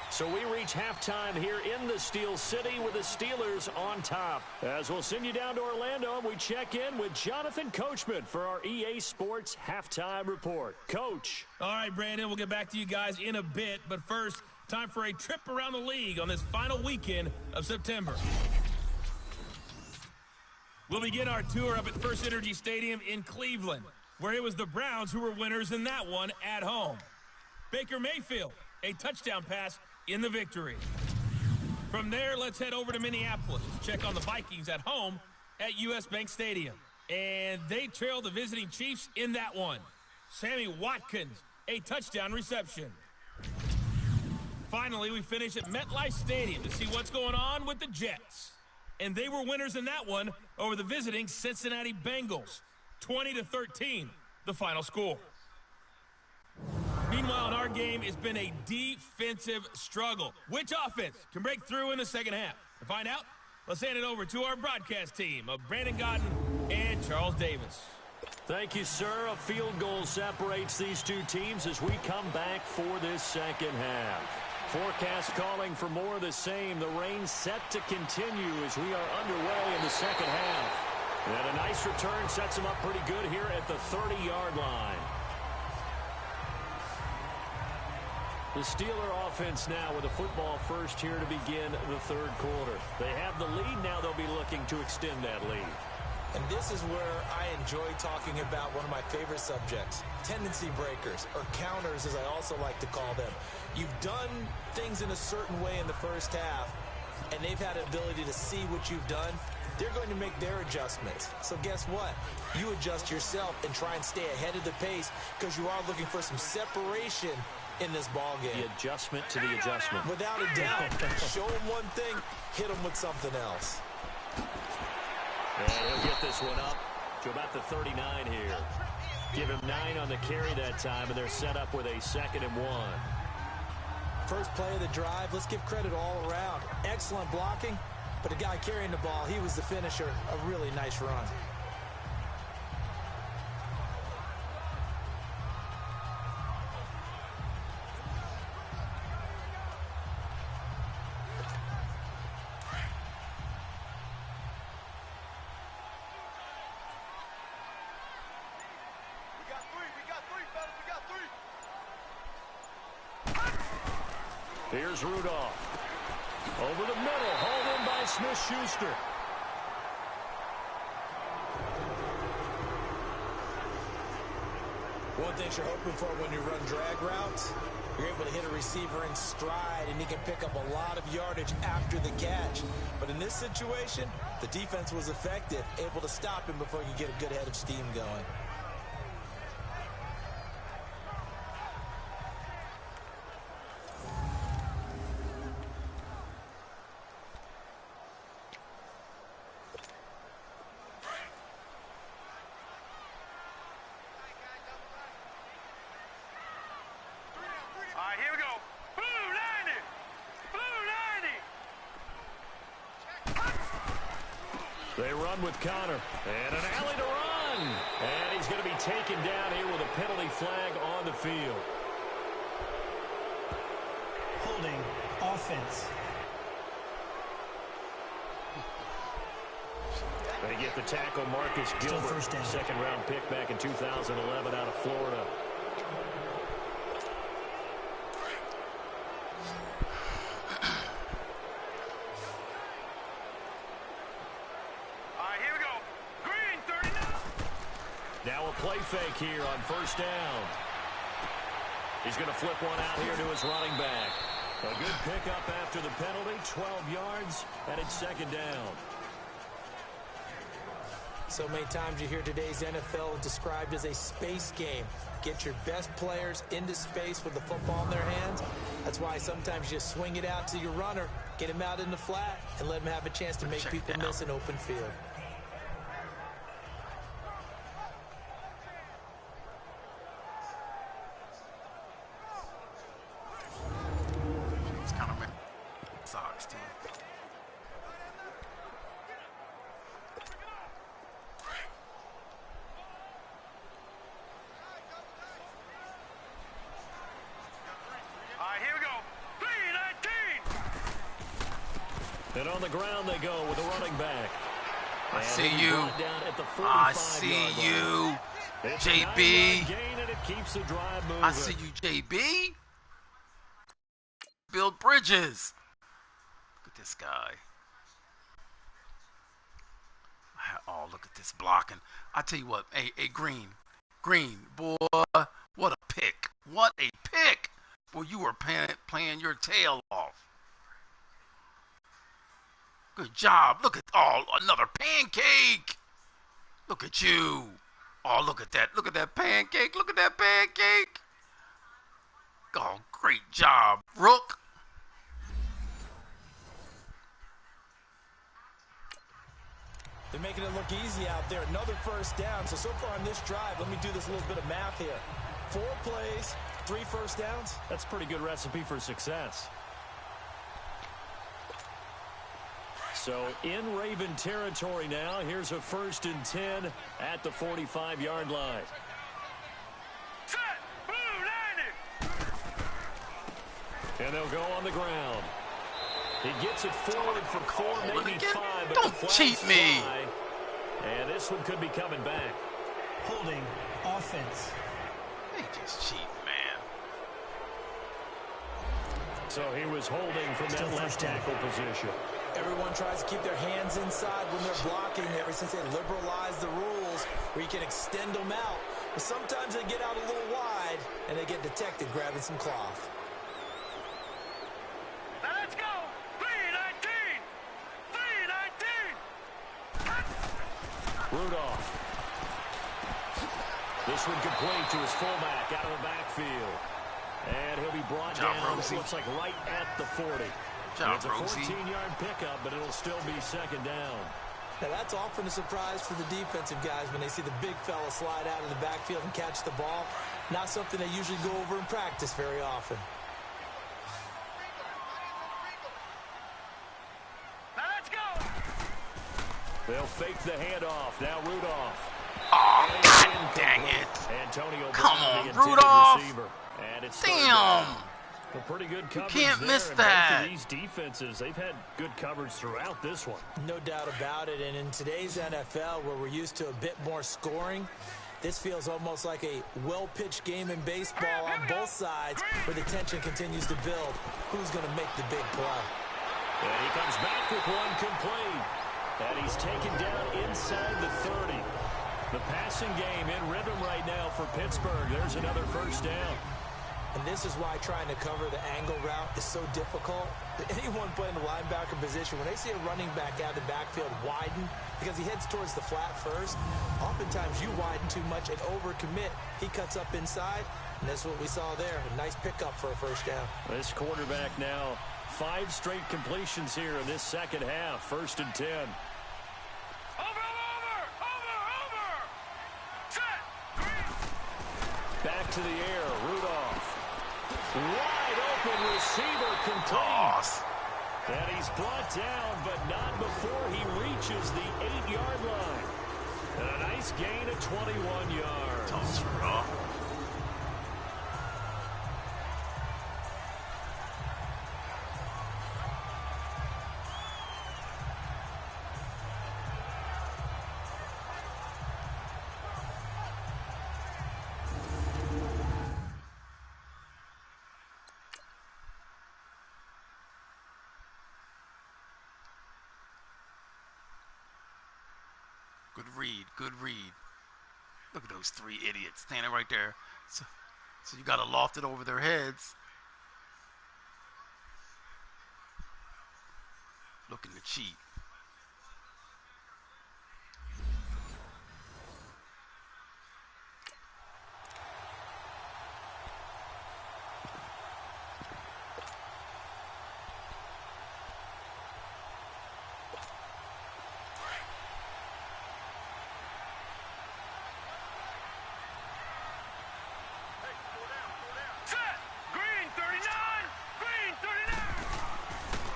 So we reach halftime here in the Steel City with the Steelers on top. As we'll send you down to Orlando, we check in with Jonathan Coachman for our EA Sports Halftime Report. Coach. All right, Brandon, we'll get back to you guys in a bit. But first, time for a trip around the league on this final weekend of September. We'll begin our tour up at First Energy Stadium in Cleveland, where it was the Browns who were winners in that one at home. Baker Mayfield, a touchdown pass in the victory. From there, let's head over to Minneapolis to check on the Vikings at home at U.S. Bank Stadium. And they trailed the visiting Chiefs in that one. Sammy Watkins, a touchdown reception. Finally, we finish at MetLife Stadium to see what's going on with the Jets. And they were winners in that one over the visiting Cincinnati Bengals. 20-13, the final score. Meanwhile, in our game, it's been a defensive struggle. Which offense can break through in the second half? To find out, let's hand it over to our broadcast team of Brandon Godden and Charles Davis. Thank you, sir. A field goal separates these two teams as we come back for this second half. Forecast calling for more of the same. The rain set to continue as we are underway in the second half. And a nice return sets them up pretty good here at the 30-yard line. The Steeler offense now with a football first here to begin the third quarter. They have the lead. Now they'll be looking to extend that lead. And this is where I enjoy talking about one of my favorite subjects, tendency breakers, or counters as I also like to call them. You've done things in a certain way in the first half, and they've had an ability to see what you've done. They're going to make their adjustments. So guess what? You adjust yourself and try and stay ahead of the pace because you are looking for some separation in this ball game. The adjustment to the adjustment. Without a doubt. Show them one thing, hit them with something else. And he'll get this one up to about the 39 here. Give him 9 on the carry that time, and they're set up with a 2nd and 1. First play of the drive, let's give credit all around. Excellent blocking, but the guy carrying the ball, he was the finisher. A really nice run. Here's Rudolph. Over the middle, hauled in by Smith-Schuster. One thing you're hoping for when you run drag routes, you're able to hit a receiver in stride, and he can pick up a lot of yardage after the catch. But in this situation, the defense was effective, able to stop him before he could get a good head of steam going. They run with Connor. And an alley to run. And he's going to be taken down here with a penalty flag on the field. Holding offense. They get the tackle, Marcus Gilbert, second-round pick back in 2011 out of Florida. Now a play fake here on first down. He's going to flip one out here to his running back. A good pickup after the penalty, 12 yards, and it's second down. So many times you hear today's NFL described as a space game. Get your best players into space with the football in their hands. That's why sometimes you swing it out to your runner, get him out in the flat, and let him have a chance to make people miss an open field. And on the ground they go with a running back. I see you. I see you, JB. I see you, JB. Build bridges. Look at this guy. Oh, look at this blocking. I tell you what, hey, Green, boy, what a pick. What a pick. Boy, you were playing your tail off. Good job. Look at, another pancake. Look at you. Oh, look at that. Look at that pancake. Look at that pancake. Oh, great job, Rook. They're making it look easy out there. Another first down. So far on this drive, let me do this little bit of math here. 4 plays, 3 first downs. That's a pretty good recipe for success. So in Raven territory now. Here's a 1st and 10 at the 45-yard line. Set, blue, 90. And they'll go on the ground. He gets it forward for 4, maybe 5. But don't cheat me. And this one could be coming back. Holding offense. They just cheat, man. So he was holding from that left tackle position. Everyone tries to keep their hands inside when they're blocking ever since they liberalized the rules where you can extend them out. But sometimes they get out a little wide and they get detected grabbing some cloth. Let's go. 3-19. 3-19. Rudolph. This one complete to his fullback out of the backfield. And he'll be brought down, looks like right at the 40. It's a 14-yard pickup, but it'll still be second down. Now that's often a surprise for the defensive guys when they see the big fella slide out of the backfield and catch the ball. Not something they usually go over in practice very often. Now let's go. They'll fake the handoff. Now Rudolph. Oh, God dang it. Antonio Come Brown, on, the intended Rudolph. receiver. And it's Damn. A pretty good coverage. You can't miss there. that. Both of these defenses, they've had good coverage throughout this one. No doubt about it. And in today's NFL, where we're used to a bit more scoring, this feels almost like a well-pitched game in baseball on both sides where the tension continues to build. Who's going to make the big play? And he comes back with one complete. And he's taken down inside the 30. The passing game in rhythm right now for Pittsburgh. There's another first down. And this is why trying to cover the angle route is so difficult. Anyone playing the linebacker position, when they see a running back out of the backfield widen, because he heads towards the flat first, oftentimes you widen too much and overcommit. He cuts up inside, and that's what we saw there. A nice pickup for a first down. This quarterback now 5 straight completions here in this second half. 1st and 10. Back to the air, Rudolph. Wide open receiver complete. And he's brought down, but not before he reaches the 8-yard line. And a nice gain of 21 yards. Toss rough. Good read. Look at those 3 idiots standing right there. So you got to loft it over their heads. Looking to cheat.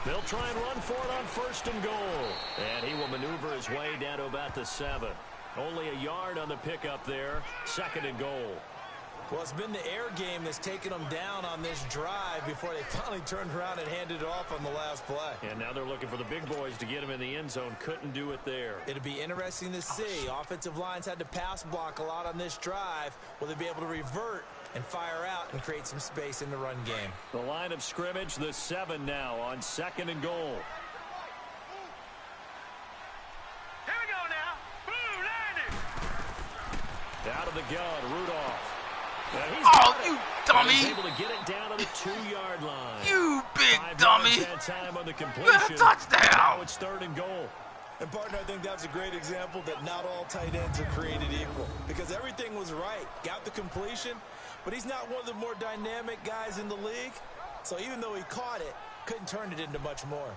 They'll try and run for it on 1st and goal. And he will maneuver his way down to about the 7. Only a yard on the pickup there. 2nd and goal. Well, it's been the air game that's taken them down on this drive before they finally turned around and handed it off on the last play. And now they're looking for the big boys to get him in the end zone. Couldn't do it there. It'll be interesting to see. Offensive lines had to pass block a lot on this drive. Will they be able to revert and fire out and create some space in the run game? The line of scrimmage, the 7 now on 2nd and goal. Here we go now. Blue landing. Out of the gun, Rudolph. Oh, you dummy! He's able to get it down to the 2-yard line. You big 5 dummy! yards that time on the completion. Touchdown! Now it's 3rd and goal. And partner, I think that's a great example that not all tight ends are created equal, because everything was right. Got the completion, but he's not one of the more dynamic guys in the league. So even though he caught it, couldn't turn it into much more.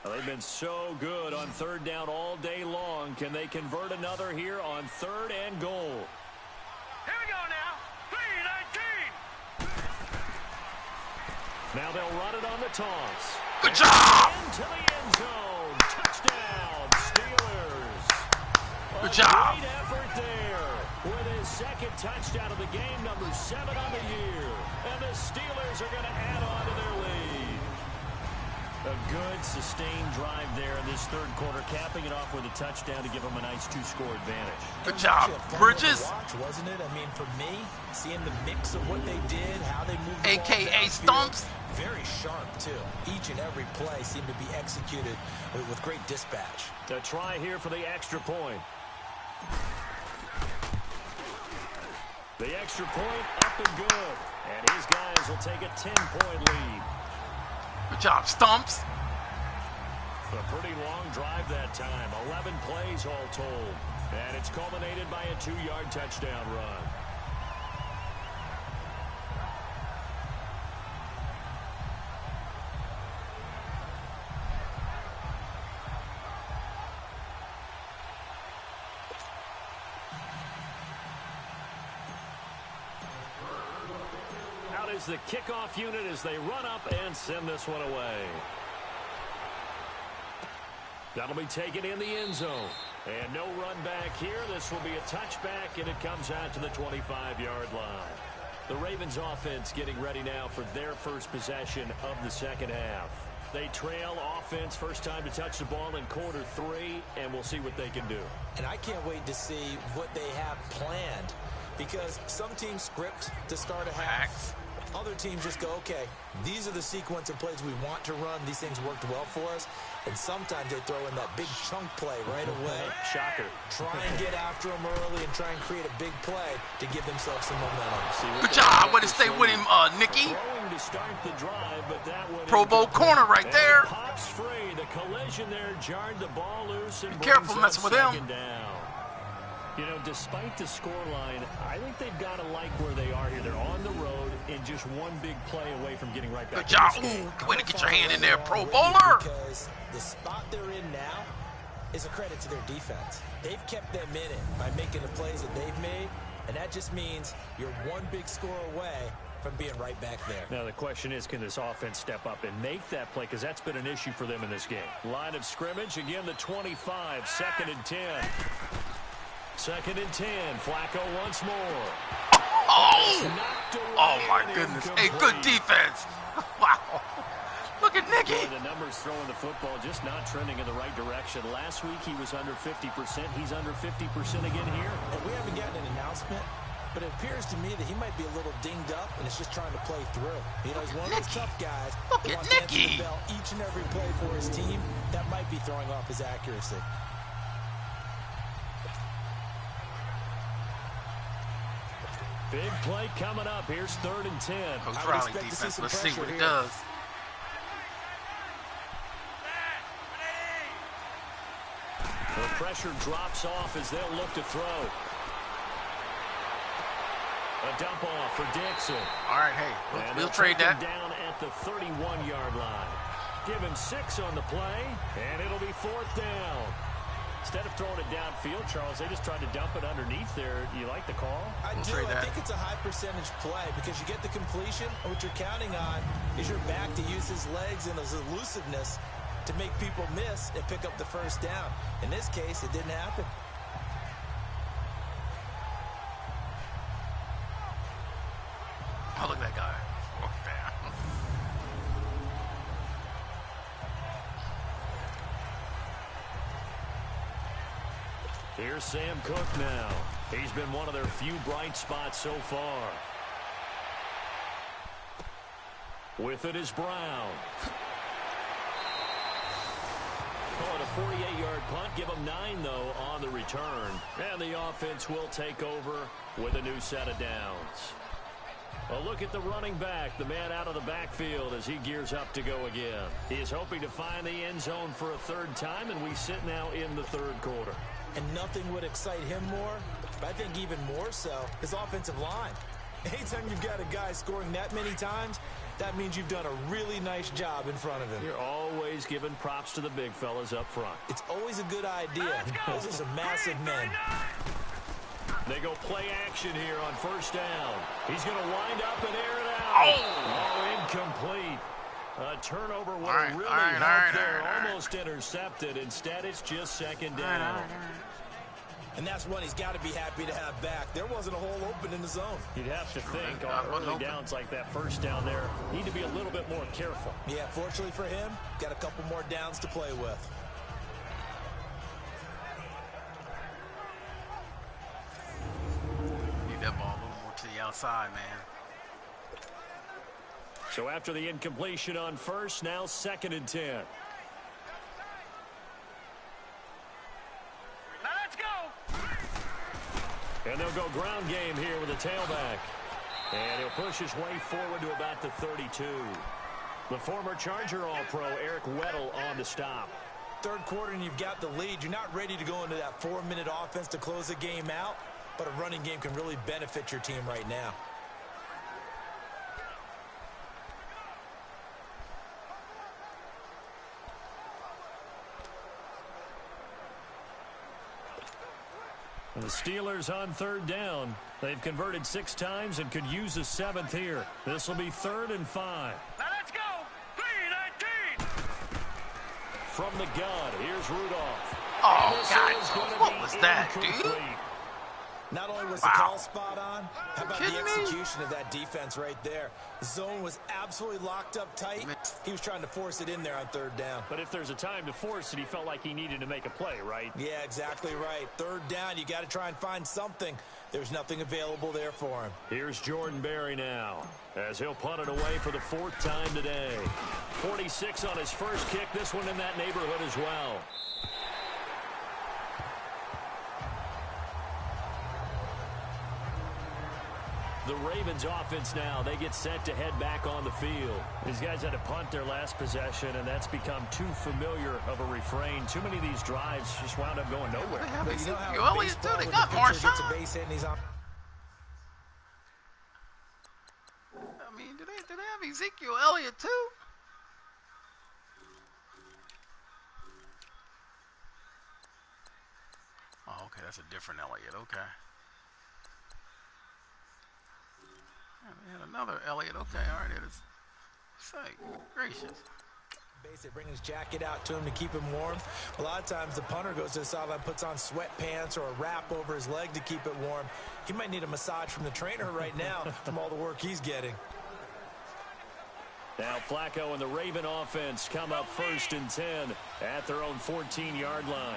They've been so good on 3rd down all day long. Can they convert another here on 3rd and goal? Here we go now. 3-19. Now they'll run it on the toss. Good job! Into the end zone. Touchdown, Steelers. Good job. Great effort there with his 2nd touchdown of the game, number 7 on the year. And the Steelers are going to add on to their lead. A good, sustained drive there in this 3rd quarter, capping it off with a touchdown to give them a nice 2-score advantage. Good job, Bridges. Watch, wasn't it? I mean, for me, seeing the mix of what they did, how they moved, AKA Stumps. Very sharp too. Each and every play seemed to be executed with great dispatch. A try here for the extra point. The extra point up and good, and his guys will take a 10-point lead. Good job, Stumps. A pretty long drive that time. 11 plays all told. And it's culminated by a 2-yard touchdown run. Is the kickoff unit as they run up and send this one away. That'll be taken in the end zone. And no run back here. This will be a touchback, and it comes out to the 25-yard line. The Ravens offense getting ready now for their first possession of the second half. They trail offense, first time to touch the ball in quarter 3, and we'll see what they can do. And I can't wait to see what they have planned, because some teams script to start a half. Other teams just go, okay, these are the sequence of plays we want to run. These things worked well for us. And sometimes they throw in that big chunk play right away. Shocker. Try and get after them early and try and create a big play to give themselves some momentum. Good job. Way to stay with him, Nicky. To start the drive, but that Pro Bowl corner right there. Pops free. The collision there jarred the ball loose. And be careful messing with him. Down. You know, despite the scoreline, I think they've got to like where they are here. They're on the road and just one big play away from getting right back. Good job. Ooh, way to get your hand in there, Pro Bowler. Because the spot they're in now is a credit to their defense. They've kept them in it by making the plays that they've made, and that just means you're one big score away from being right back there. Now the question is, can this offense step up and make that play? Because that's been an issue for them in this game. Line of scrimmage, again the 25, 2nd and 10. 2nd and 10. Flacco once more. Oh my goodness. Hey, good defense. Wow. Look at Nicky. Boy, the numbers throwing the football just not trending in the right direction. Last week he was under 50%. He's under 50% again here. And we haven't gotten an announcement, but it appears to me that he might be a little dinged up and is just trying to play through. You know, he's one of those tough guys. Look at Nicky. Each and every play for his team, that might be throwing off his accuracy. Big play coming up. Here's 3rd and 10. Coach Riley defense. Let's see what it does. The pressure drops off as they'll look to throw. A dump off for Dixon. All right, hey, we'll trade that. Down at the 31-yard line. Give him 6 on the play, and it'll be 4th down. Instead of throwing it downfield, Charles, they just tried to dump it underneath there. You like the call? I do. I think it's a high percentage play because you get the completion, and what you're counting on is your back to use his legs and his elusiveness to make people miss and pick up the first down. In this case, it didn't happen. Oh, look at that guy. Here's Sam Cook now. He's been one of their few bright spots so far. With it is Brown. Call it a 48-yard punt. Give him 9, though, on the return. And the offense will take over with a new set of downs. A look at the running back, the man out of the backfield as he gears up to go again. He is hoping to find the end zone for a 3rd time, and we sit now in the 3rd quarter. And nothing would excite him more, but I think even more so, his offensive line. Anytime you've got a guy scoring that many times, that means you've done a really nice job in front of him. You're always giving props to the big fellas up front. It's always a good idea. Those are some massive men. They go play action here on 1st down. He's going to wind up and air it out. Oh, incomplete. A turnover would have really helped there. Almost intercepted. Instead, it's just 2nd down. And that's one he's got to be happy to have back. There wasn't a hole open in the zone. You'd have to think on early downs like that 1st down there, need to be a little bit more careful. Yeah, fortunately for him, got a couple more downs to play with. Need that ball a little more to the outside, man. So after the incompletion on 1st, now 2nd and 10. Now let's go. And they'll go ground game here with a tailback. And he'll push his way forward to about the 32. The former Charger All-Pro Eric Weddle on the stop. 3rd quarter and you've got the lead. You're not ready to go into that 4-minute offense to close the game out, but a running game can really benefit your team right now. The Steelers on 3rd down. They've converted 6 times and could use a 7th here. This will be 3rd and 5. Now let's go. 3-19. From the gun, here's Rudolph. Oh, God. What was that, dude? Not only was the call spot on, how about the execution of that defense right there? The zone was absolutely locked up tight. He was trying to force it in there on third down. But if there's a time to force it, he felt like he needed to make a play, right? Yeah, exactly right. Third down, you got to try and find something. There's nothing available there for him. Here's Jordan Berry now, as he'll punt it away for the 4th time today. 46 on his first kick, this one in that neighborhood as well. The Ravens offense now, they get set to head back on the field. These guys had to punt their last possession, and that's become too familiar of a refrain. Too many of these drives just wound up going nowhere. But you know how baseball, they got Marshawn. I mean, do they have Ezekiel Elliott too? Oh, okay, that's a different Elliott. Okay. Yeah, they had another Elliott. Okay, all right, it is. Say, gracious. They bring his jacket out to him to keep him warm. A lot of times the punter goes to the sideline, puts on sweatpants or a wrap over his leg to keep it warm. He might need a massage from the trainer right now from all the work he's getting. Now Flacco and the Raven offense come up 1st and 10 at their own 14-yard line.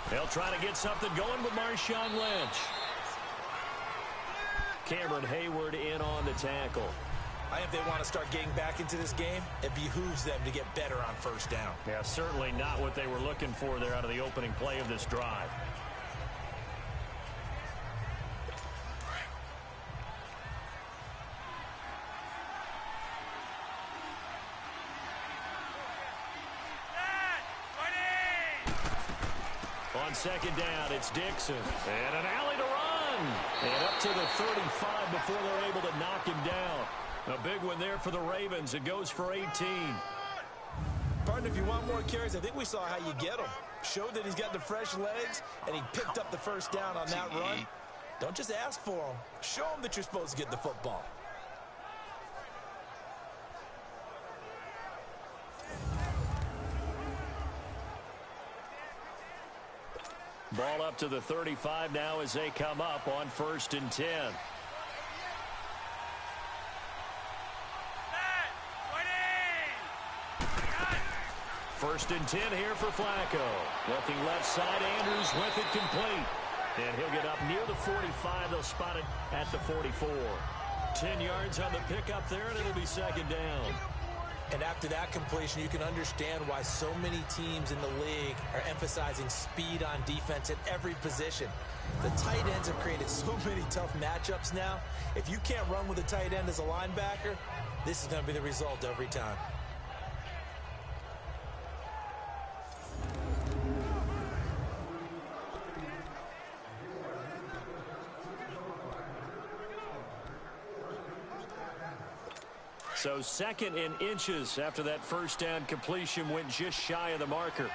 They'll try to get something going with Marshawn Lynch. Cameron Hayward in on the tackle. I think they want to start getting back into this game. It behooves them to get better on first down. Yeah, certainly not what they were looking for there out of the opening play of this drive. On 2nd down, it's Dixon. And an alley to run. And up to the 35 before they're able to knock him down. A big one there for the Ravens. It goes for 18. Partner, if you want more carries, I think we saw how you get them. Showed that he's got the fresh legs, and he picked up the first down on that run. Don't just ask for them. Show them that you're supposed to get the football. Ball up to the 35 now as they come up on 1st and 10. First and 10 here for Flacco. Looking left side, Andrews with it complete. And he'll get up near the 45. They'll spot it at the 44. 10 yards on the pickup there, and it'll be 2nd down. And after that completion, you can understand why so many teams in the league are emphasizing speed on defense at every position. The tight ends have created so many tough matchups now. If you can't run with a tight end as a linebacker, this is going to be the result every time. So 2nd and inches after that first down completion went just shy of the marker.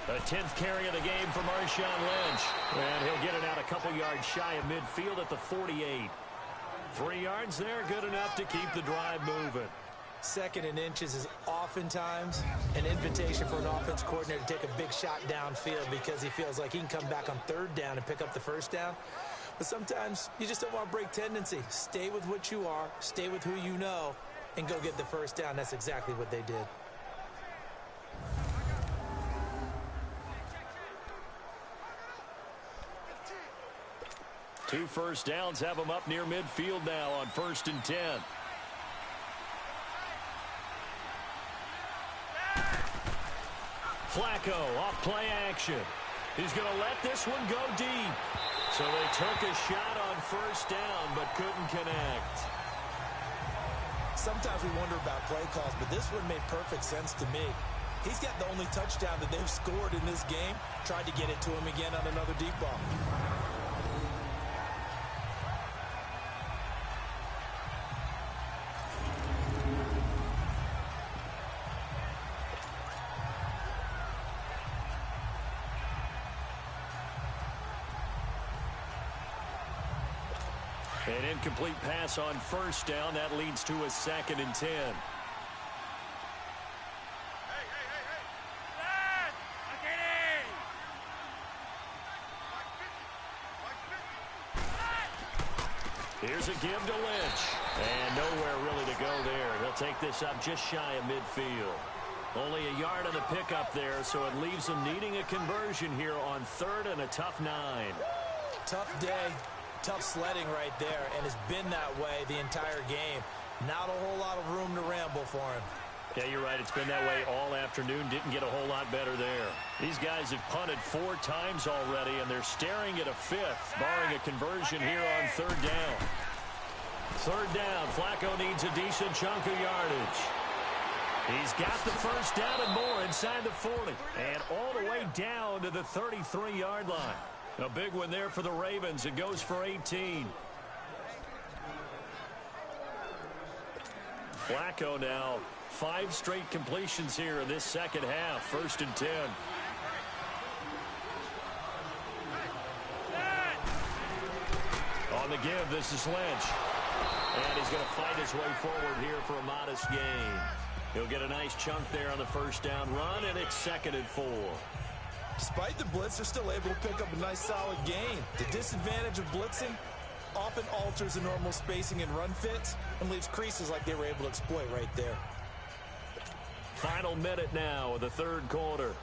The 10th carry of the game for Marshawn Lynch. And he'll get it out a couple yards shy of midfield at the 48. 3 yards there, good enough to keep the drive moving. 2nd and inches is oftentimes an invitation for an offense coordinator to take a big shot downfield because he feels like he can come back on 3rd down and pick up the first down. But sometimes you just don't want to break tendency. Stay with what you are, stay with who you know, and go get the first down. That's exactly what they did. Two first downs have them up near midfield now on 1st and 10. Flacco off play action. He's going to let this one go deep. So they took a shot on 1st down but couldn't connect. Sometimes we wonder about play calls, but this one made perfect sense to me. He's got the only touchdown that they've scored in this game. Tried to get it to him again on another deep ball. An incomplete pass on first down. That leads to a 2nd and 10. Here's a give to Lynch. And nowhere really to go there. He'll take this up just shy of midfield. Only a yard on the pickup there, so it leaves him needing a conversion here on 3rd and a tough 9. Tough day, tough sledding right there, and it's been that way the entire game. Not a whole lot of room to ramble for him. Yeah, you're right. It's been that way all afternoon. Didn't get a whole lot better there. These guys have punted 4 times already, and they're staring at a 5th, barring a conversion here on 3rd down. 3rd down. Flacco needs a decent chunk of yardage. He's got the first down and more inside the 40. And all the way down to the 33-yard line. A big one there for the Ravens. It goes for 18. Flacco now 5 straight completions here in this second half. 1st and 10. On the give, this is Lynch. And he's going to fight his way forward here for a modest gain. He'll get a nice chunk there on the first down run, and it's 2nd and 4. Despite the blitz, they're still able to pick up a nice solid gain. The disadvantage of blitzing often alters the normal spacing and run fits and leaves creases like they were able to exploit right there. Final minute now of the 3rd quarter.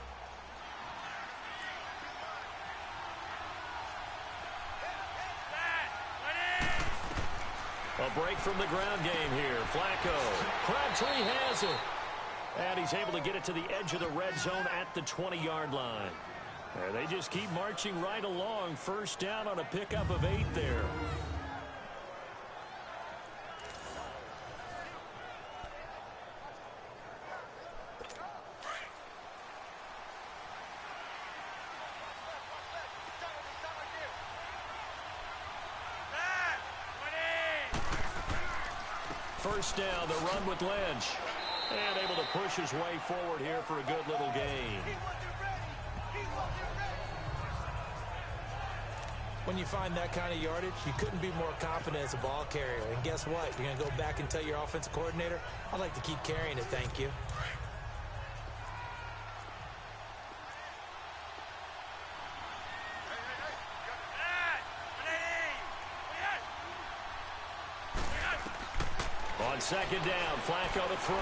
A break from the ground game here. Flacco. Crabtree has it. And he's able to get it to the edge of the red zone at the 20-yard line. And they just keep marching right along. First down on a pickup of 8 there. First down, the run with Lynch. And able to push his way forward here for a good little gain. When you find that kind of yardage, you couldn't be more confident as a ball carrier. And guess what? You're going to go back and tell your offensive coordinator, I'd like to keep carrying it, thank you. On 2nd down, Flacco to throw.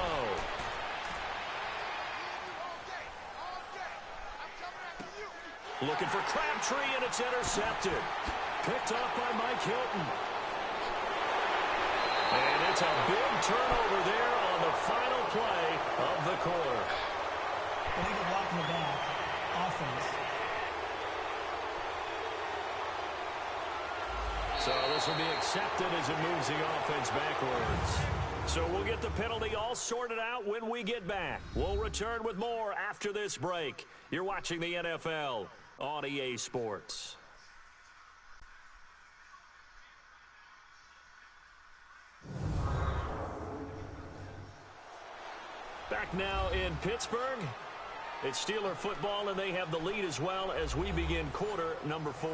Looking for Crabtree, and it's intercepted. Picked off by Mike Hilton. And it's a big turnover there on the final play of the quarter. Illegal block in the back. Offense. So this will be accepted as it moves the offense backwards. So we'll get the penalty all sorted out when we get back. We'll return with more after this break. You're watching the NFL on EA Sports. Back now in Pittsburgh. It's Steeler football, and they have the lead as well as we begin quarter number 4.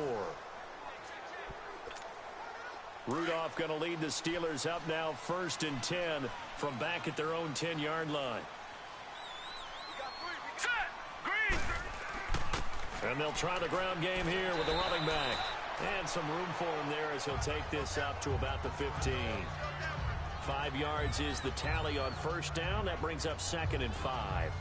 Rudolph going to lead the Steelers up now 1st and 10 from back at their own 10-yard line. And they'll try the ground game here with the running back. And some room for him there as he'll take this up to about the 15. 5 yards is the tally on first down. That brings up 2nd and 5.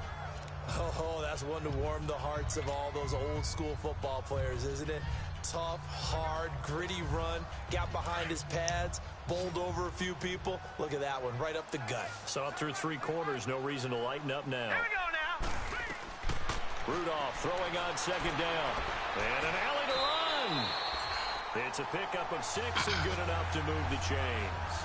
Oh, that's one to warm the hearts of all those old school football players, isn't it? Tough, hard, gritty run, got behind his pads, bowled over a few people. Look at that one, right up the gut. Saw it through 3 quarters, no reason to lighten up now. Here we go now. Rudolph throwing on 2nd down. And an alley to run. It's a pickup of 6 and good enough to move the chains.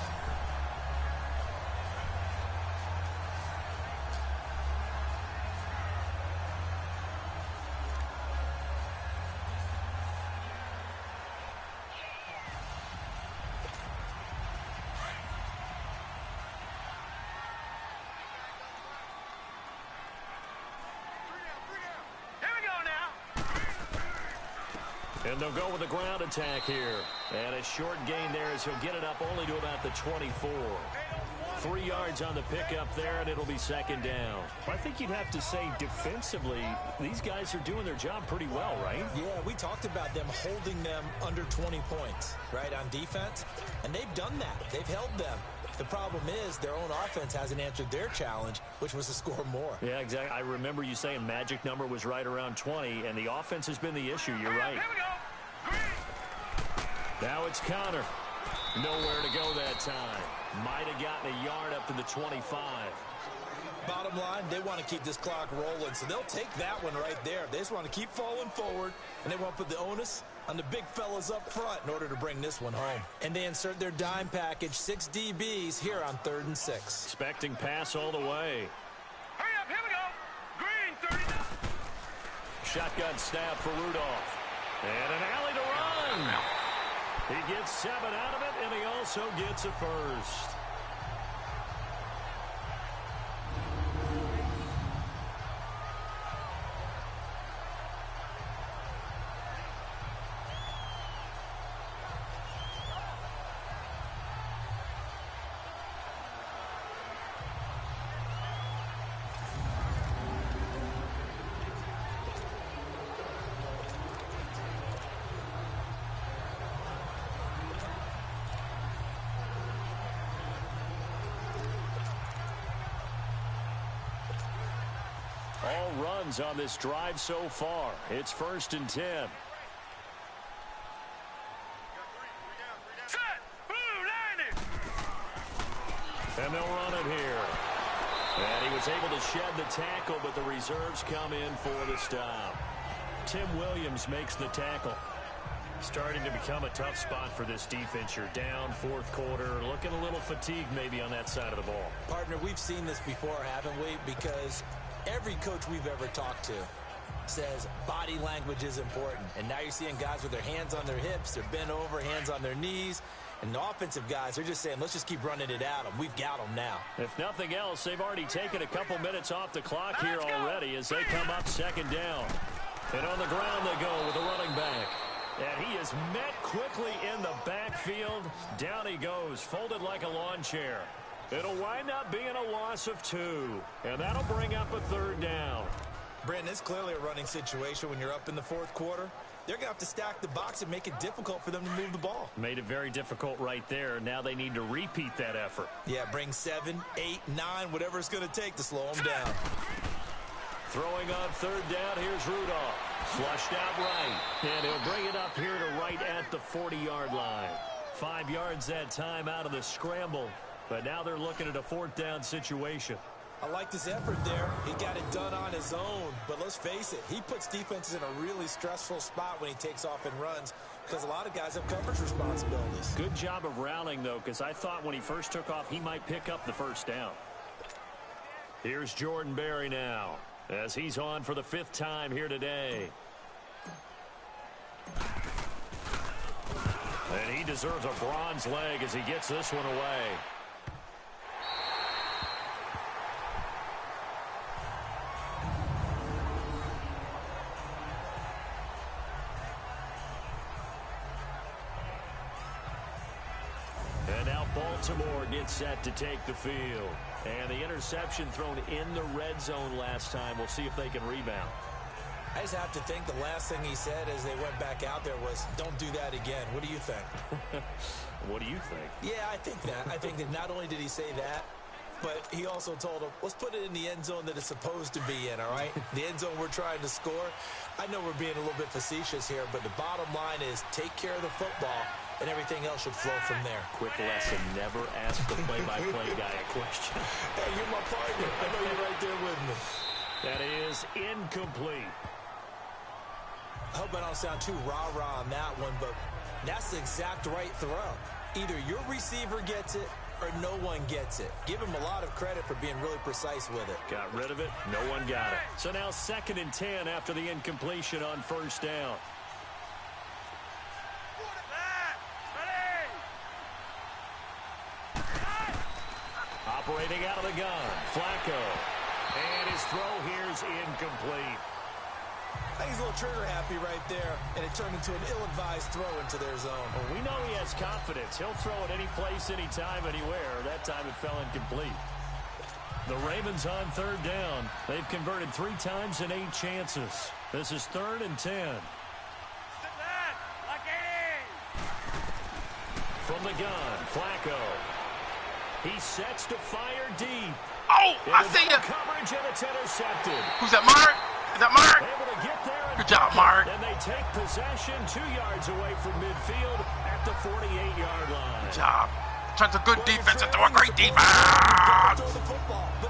And they'll go with a ground attack here. And a short gain there as he'll get it up only to about the 24. 3 yards on the pickup there, and it'll be second down. I think you'd have to say defensively, these guys are doing their job pretty well, right? Yeah, we talked about them holding them under 20 points, right, on defense. And they've done that. They've held them. The problem is their own offense hasn't answered their challenge, which was to score more. Yeah, exactly. I remember you saying magic number was right around 20, and the offense has been the issue. You're right. Now it's Connor. Nowhere to go that time. Might have gotten a yard up to the 25. Bottom line, they want to keep this clock rolling, so they'll take that one right there. They just want to keep falling forward, and they want to put the onus on the big fellas up front in order to bring this one home. And they insert their dime package, 6 DBs here on 3rd and 6. Expecting pass all the way. Hurry up, here we go. Green, 30. Shotgun snap for Rudolph. And an alley to run. He gets 7 out of it, and he also gets a first. All runs on this drive so far. It's 1st and 10. And they'll run it here. And he was able to shed the tackle, but the reserves come in for the stop. Tim Williams makes the tackle. Starting to become a tough spot for this defense. You're down 4th quarter, looking a little fatigued maybe on that side of the ball. Partner, we've seen this before, haven't we? Because every coach we've ever talked to says body language is important. And now you're seeing guys with their hands on their hips, they're bent over, hands on their knees. And the offensive guys, they're just saying, let's just keep running it at them. We've got them now. If nothing else, they've already taken a couple minutes off the clock here already as they come up 2nd down. And on the ground they go with a running back. And he is met quickly in the backfield. Down he goes, folded like a lawn chair. It'll wind up being a loss of 2. And that'll bring up a 3rd down. Brandon, it's clearly a running situation when you're up in the 4th quarter. They're going to have to stack the box and make it difficult for them to move the ball. Made it very difficult right there. Now they need to repeat that effort. Yeah, bring 7, 8, 9, whatever it's going to take to slow them down. Throwing on 3rd down, here's Rudolph. Flushed out right. And he'll bring it up here to right at the 40-yard line. 5 yards that time out of the scramble. But now they're looking at a 4th down situation. I like this effort there. He got it done on his own. But let's face it, he puts defenses in a really stressful spot when he takes off and runs because a lot of guys have coverage responsibilities. Good job of rallying, though, because I thought when he first took off, he might pick up the 1st down. Here's Jordan Berry now as he's on for the 5th time here today. And he deserves a bronze leg as he gets this one away. And now Baltimore gets set to take the field. And the interception thrown in the red zone last time. We'll see if they can rebound. I just have to think the last thing he said as they went back out there was, don't do that again. What do you think? What do you think? Yeah, I think that. I think that not only did he say that, but he also told him, let's put it in the end zone that it's supposed to be in, all right? The end zone we're trying to score. I know we're being a little bit facetious here, but the bottom line is take care of the football, and everything else should flow from there. Quick lesson, never ask the play-by-play guy a question. Hey, you're my partner. I know you're right there with me. That is incomplete. I hope I don't sound too rah-rah on that one, but that's the exact right throw. Either your receiver gets it or no one gets it. Give him a lot of credit for being really precise with it. Got rid of it. No one got it. So now 2nd and 10 after the incompletion on 1st down. Operating out of the gun, Flacco. And his throw here's incomplete. I think he's a little trigger happy right there, and it turned into an ill-advised throw into their zone. Well, we know he has confidence. He'll throw it any place, anytime, anywhere. That time it fell incomplete. The Ravens on third down. They've converted 3 times in 8 chances. This is 3rd and 10. From the gun, Flacco. He sets to fire deep. Oh, I see you. Coverage, and it's intercepted. Who's that, Mark? Is that Mark? Able to get there. Good job, Mark. And they take possession 2 yards away from midfield at the 48-yard line. Good job. Such a good defense into a great defense.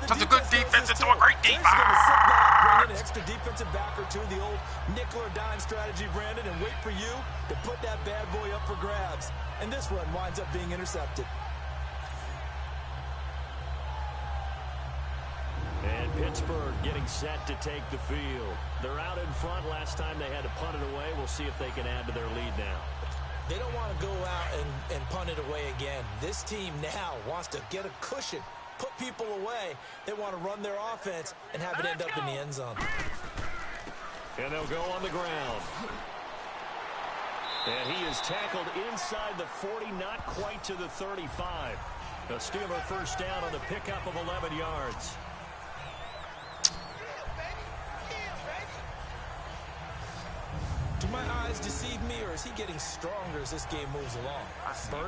Such a good defense into a great defense. Bring in an extra defensive back or two, the old nickel or dime strategy, Brandon, and wait for you to put that bad boy up for grabs. And this run winds up being intercepted. And Pittsburgh getting set to take the field. They're out in front. Last time they had to punt it away. We'll see if they can add to their lead now. They don't want to go out and punt it away again. This team now wants to get a cushion, put people away. They want to run their offense and have it end up in the end zone. And they'll go on the ground. And he is tackled inside the 40, not quite to the 35. A Steeler first down on the pickup of 11 yards. Do my eyes deceive me, or is he getting stronger as this game moves along?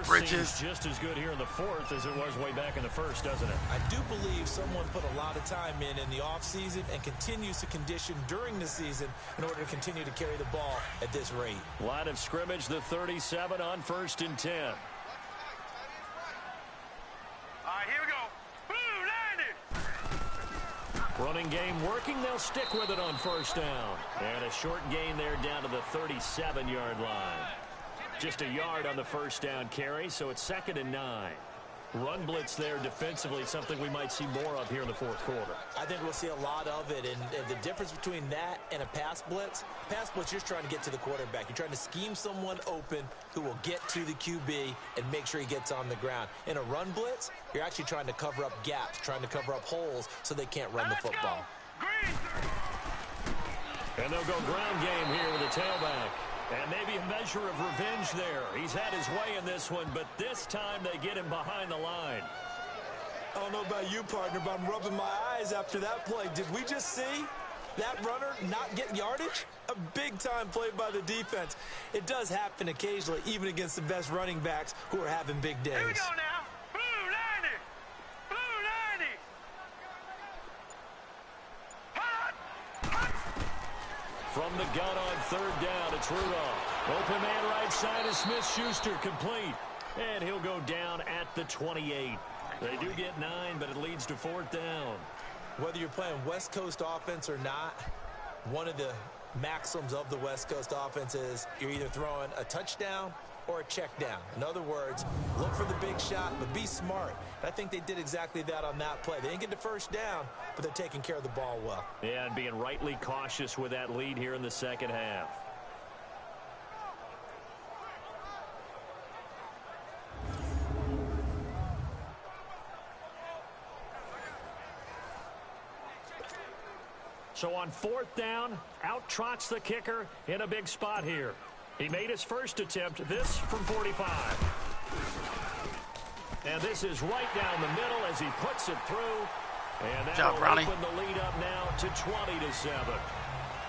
First seems just as good here in the 4th as it was way back in the 1st, doesn't it? I do believe someone put a lot of time in the offseason and continues to condition during the season in order to continue to carry the ball at this rate. Line of scrimmage, the 37 on 1st and 10. All right, here we go. Running game working. They'll stick with it on 1st down. And a short gain there down to the 37-yard line. Just a yard on the 1st down carry, so it's 2nd and 9. Run blitz there defensively, something we might see more of here in the 4th quarter. I think we'll see a lot of it, and the difference between that and a pass blitz, you're trying to get to the quarterback. You're trying to scheme someone open who will get to the QB and make sure he gets on the ground. In a run blitz, you're actually trying to cover up gaps, trying to cover up holes so they can't run the football. And they'll go ground game here with a tailback. And maybe a measure of revenge there. He's had his way in this one, but this time they get him behind the line. I don't know about you, partner, but I'm rubbing my eyes after that play. Did we just see that runner not get yardage? A big-time play by the defense. It does happen occasionally, even against the best running backs who are having big days. Here we go now. Blue 90. Blue 90. From the gun on 3rd down, it's Rudolph. Open man right side is Smith-Schuster, complete. And he'll go down at the 28. They do get 9, but it leads to 4th down. Whether you're playing West Coast offense or not, one of the maxims of the West Coast offense is you're either throwing a touchdown or a check down. In other words, look for the big shot, but be smart. And I think they did exactly that on that play. They didn't get the 1st down, but they're taking care of the ball well. Yeah, and being rightly cautious with that lead here in the 2nd half. So on 4th down, out trots the kicker in a big spot here. He made his first attempt, this from 45. And this is right down the middle as he puts it through. And that will open the lead up now to 20-7.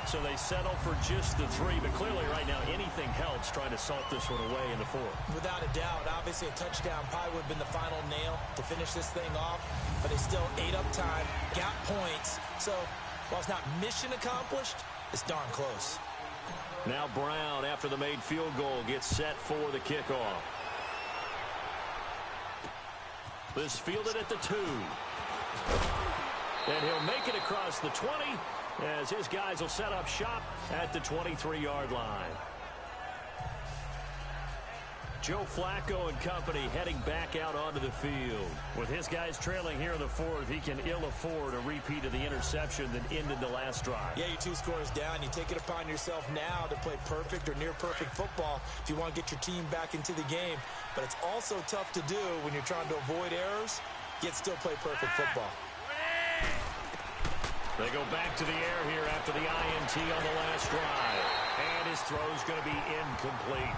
So they settle for just the 3, but clearly right now anything helps trying to salt this one away in the 4th. Without a doubt, obviously a touchdown probably would have been the final nail to finish this thing off, but they still ate up time, got points. So while it's not mission accomplished, it's darn close. Now Brown, after the made field goal, gets set for the kickoff. This fielded at the 2. And he'll make it across the 20 as his guys will set up shop at the 23-yard line. Joe Flacco and company heading back out onto the field. With his guys trailing here in the 4th, he can ill afford a repeat of the interception that ended the last drive. Yeah, you're 2 scores down. You take it upon yourself now to play perfect or near perfect football if you want to get your team back into the game. But it's also tough to do when you're trying to avoid errors, yet still play perfect football. They go back to the air here after the INT on the last drive. And his throw's going to be incomplete.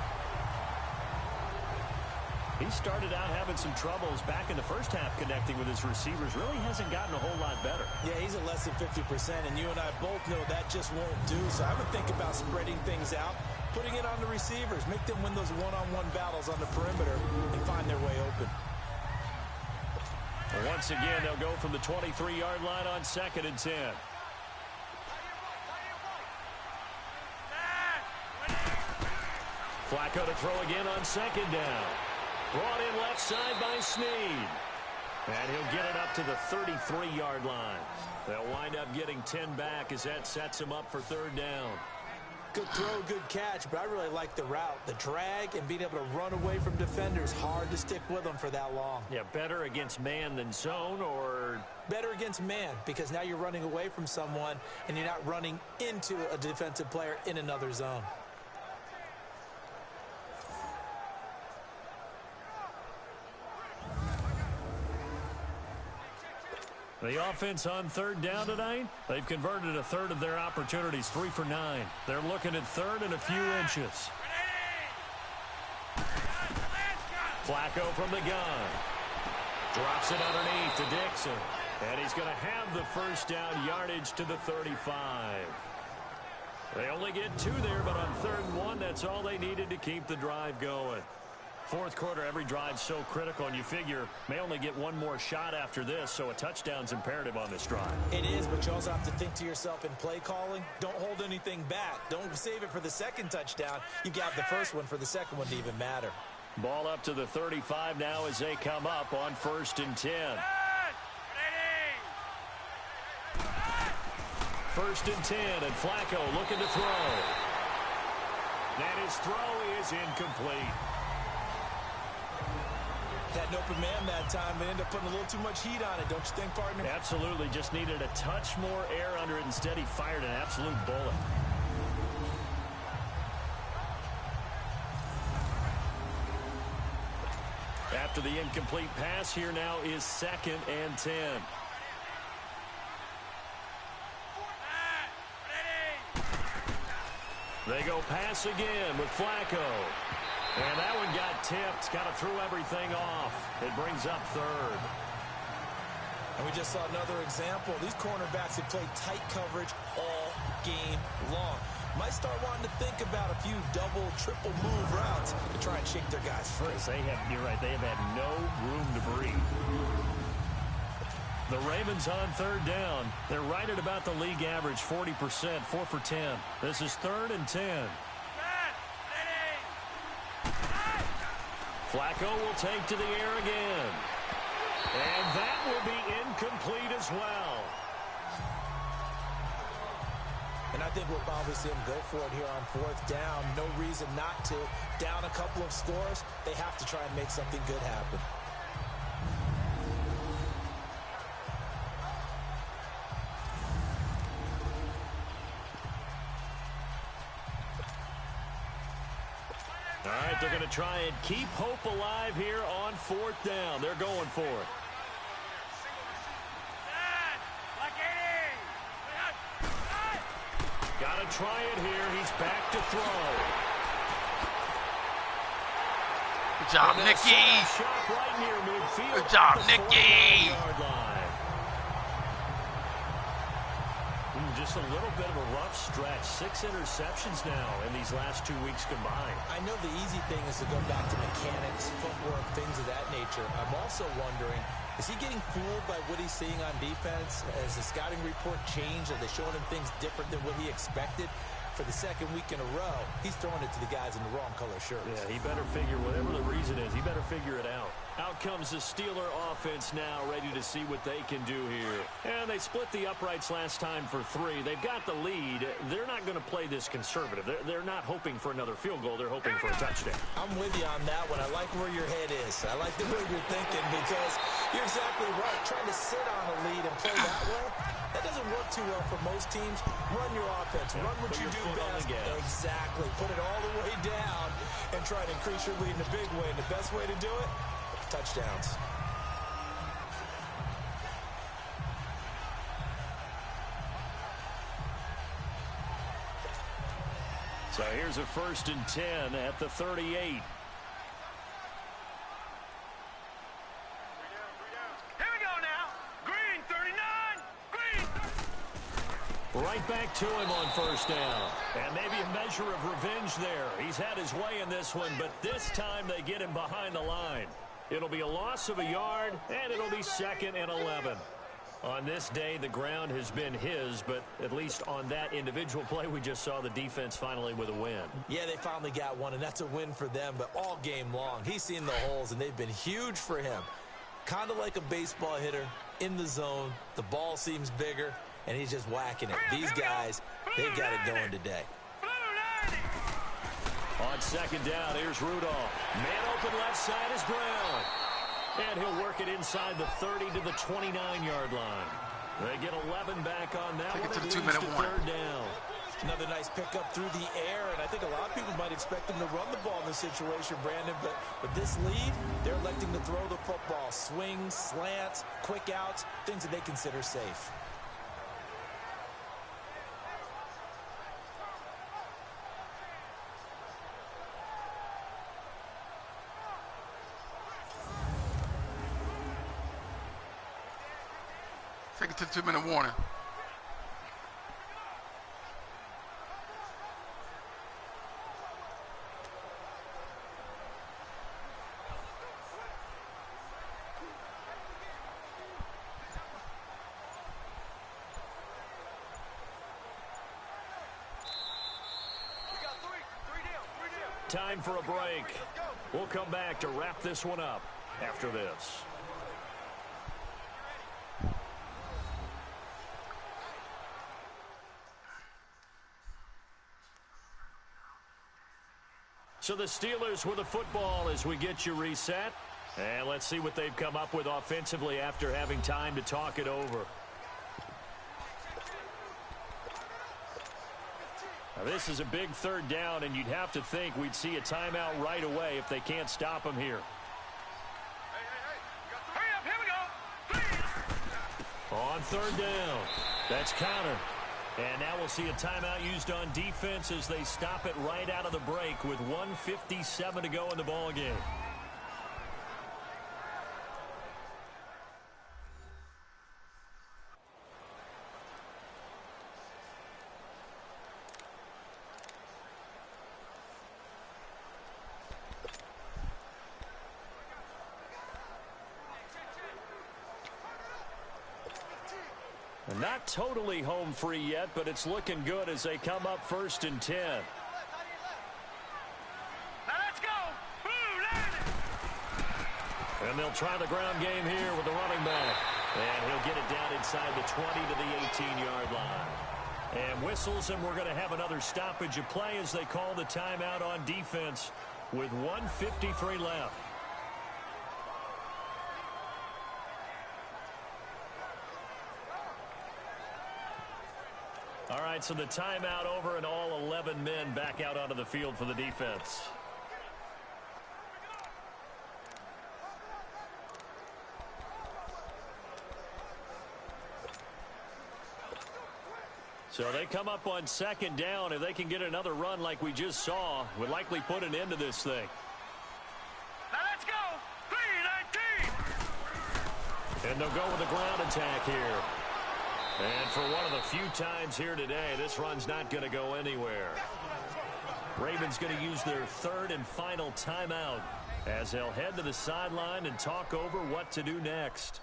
He started out having some troubles back in the first half connecting with his receivers. Really hasn't gotten a whole lot better. Yeah, he's at less than 50%, and you and I both know that just won't do. So I would think about spreading things out, putting it on the receivers, make them win those one-on-one battles on the perimeter and find their way open. And once again, they'll go from the 23-yard line on 2nd and 10. Flacco to throw again on 2nd down. Brought in left side by Snead. And he'll get it up to the 33-yard line. They'll wind up getting 10 back as that sets him up for 3rd down. Good throw, good catch, but I really like the route. The drag and being able to run away from defenders. Hard to stick with them for that long. Yeah, better against man than zone, or... Better against man, because now you're running away from someone and you're not running into a defensive player in another zone. The offense on 3rd down tonight, they've converted a third of their opportunities, 3 for 9. They're looking at 3rd and a few inches. Flacco from the gun. Drops it underneath to Dixon. And he's going to have the first down yardage to the 35. They only get 2 there, but on 3rd and 1, that's all they needed to keep the drive going. 4th quarter, every drive's so critical, and you figure may only get 1 more shot after this, so a touchdown's imperative on this drive. It is, but you also have to think to yourself in play calling, don't hold anything back. Don't save it for the 2nd touchdown. You got the 1st one for the 2nd one to even matter. Ball up to the 35 now as they come up on 1st and 10. 1st and 10, and Flacco looking to throw. And his throw is incomplete. Had an open man that time, but ended up putting a little too much heat on it, don't you think, partner? Absolutely. Just needed a touch more air under it. Instead, he fired an absolute bullet. After the incomplete pass, here now is 2nd and 10. They go pass again with Flacco. And that one got tipped. Kind of threw everything off. It brings up 3rd. And we just saw another example. These cornerbacks have played tight coverage all game long. Might start wanting to think about a few double, triple move routes to try and shake their guys free. You're right, they have had no room to breathe. The Ravens on 3rd down. They're right at about the league average, 40%, 4 for 10. This is 3rd and 10. Flacco will take to the air again. And that will be incomplete as well. And I think we'll probably see him go for it here on 4th down. No reason not to. Down a couple of scores, they have to try and make something good happen. All right, they're going to try and keep hope alive here on 4th down. They're going for it. Got to try it here. He's back to throw. Good job, Nicky. Right near midfield. Good job, Nicky. Just a little bit of a rough stretch. 6 interceptions now in these last 2 weeks combined. I know the easy thing is to go back to mechanics, footwork, things of that nature. I'm also wondering, is he getting fooled by what he's seeing on defense? Has the scouting report changed? Are they showing him things different than what he expected? For the 2nd week in a row, he's throwing it to the guys in the wrong color shirts. Yeah, he better figure, whatever the reason is, he better figure it out. Out comes the Steeler offense now, ready to see what they can do here. And they split the uprights last time for 3. They've got the lead. They're not going to play this conservative. They're not hoping for another field goal. They're hoping for a touchdown. I'm with you on that one. I like where your head is. I like the way you're thinking because you're exactly right. Trying to sit on a lead and play that way, that doesn't work too well for most teams. Run your offense. Run what you do best. Exactly. Put it all the way down and try to increase your lead in a big way. And the best way to do it, touchdowns. So here's a 1st and 10 at the 38. Here we go now. Green 39. Green. Right back to him on 1st down. And maybe a measure of revenge there. He's had his way in this one, but this time they get him behind the line. It'll be a loss of a yard, and it'll be 2nd and 11. On this day, the ground has been his, but at least on that individual play, we just saw the defense finally with a win. Yeah, they finally got one, and that's a win for them, but all game long, he's seen the holes, and they've been huge for him. Kind of like a baseball hitter in the zone. The ball seems bigger, and he's just whacking it. These guys, they've got it going today. On 2nd down, here's Rudolph. Man open left side is Brown. And he'll work it inside the 30 to the 29-yard line. They get 11 back on that one. Take it to the 2-minute 2-minute 3rd down. Another nice pickup through the air, and I think a lot of people might expect them to run the ball in this situation, Brandon, but with this lead, they're electing to throw the football. Swings, slants, quick outs, things that they consider safe. Take it to the 2-minute warning. Time for a break. We'll come back to wrap this one up after this. So the Steelers with the football as we get you reset. And let's see what they've come up with offensively after having time to talk it over. Now this is a big 3rd down, and you'd have to think we'd see a timeout right away if they can't stop them here. Hurry up, here we go. On 3rd down, that's counter. And now we'll see a timeout used on defense as they stop it right out of the break with 1:57 to go in the ball game. Not totally home free yet, but it's looking good as they come up 1st and 10. Now let's go. And they'll try the ground game here with the running back. And he'll get it down inside the 20 to the 18-yard line. And whistles, and we're going to have another stoppage of play as they call the timeout on defense with 1:53 left. All right, so the timeout over and all 11 men back out onto the field for the defense. So they come up on 2nd down. If they can get another run like we just saw, would likely put an end to this thing. Now let's go. 3-19. And they'll go with a ground attack here. And for one of the few times here today, this run's not going to go anywhere. Ravens going to use their 3rd and final timeout as they'll head to the sideline and talk over what to do next.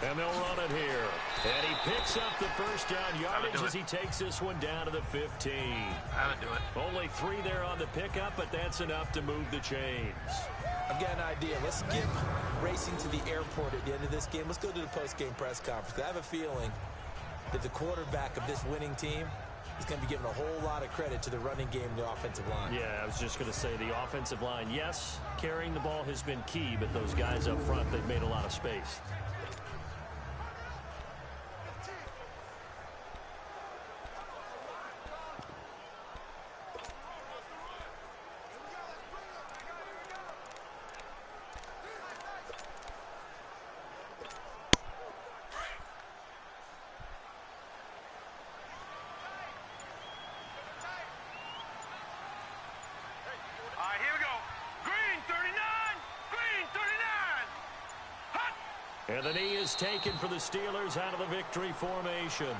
And they'll run it here. And he picks up the 1st down yardage as he takes this one down to the 15. How to do it. Only 3 there on the pickup, but that's enough to move the chains. I've got an idea. Let's skip racing to the airport at the end of this game. Let's go to the post-game press conference. I have a feeling that the quarterback of this winning team he's going to be giving a whole lot of credit to the running game and the offensive line. Yeah, I was just going to say the offensive line, yes, carrying the ball has been key, but those guys up front, they've made a lot of space. All right, here we go. Green 39. Green 39. Hot. And the knee is taken for the Steelers out of the victory formation.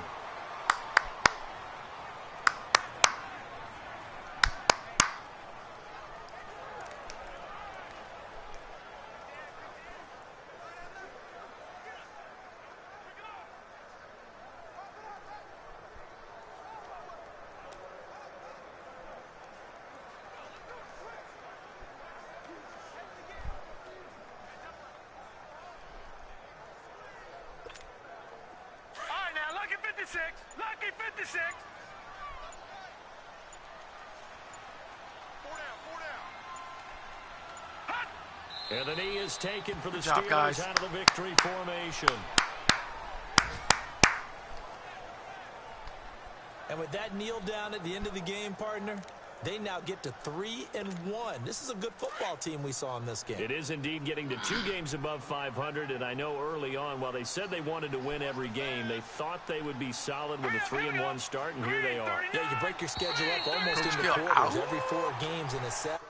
All right, now, lucky 56. Lucky 56. Four down. Hot. And the knee is taken for the Good job, Steelers guys. out of the victory formation. And with that kneel down at the end of the game, partner, they now get to 3-1. This is a good football team we saw in this game. It is indeed getting to 2 games above 500, and I know early on, while they said they wanted to win every game, they thought they would be solid with a 3-1 start, and here they are. Yeah, you break your schedule up almost Coach into Gill quarters. out. Every 4 games in a set.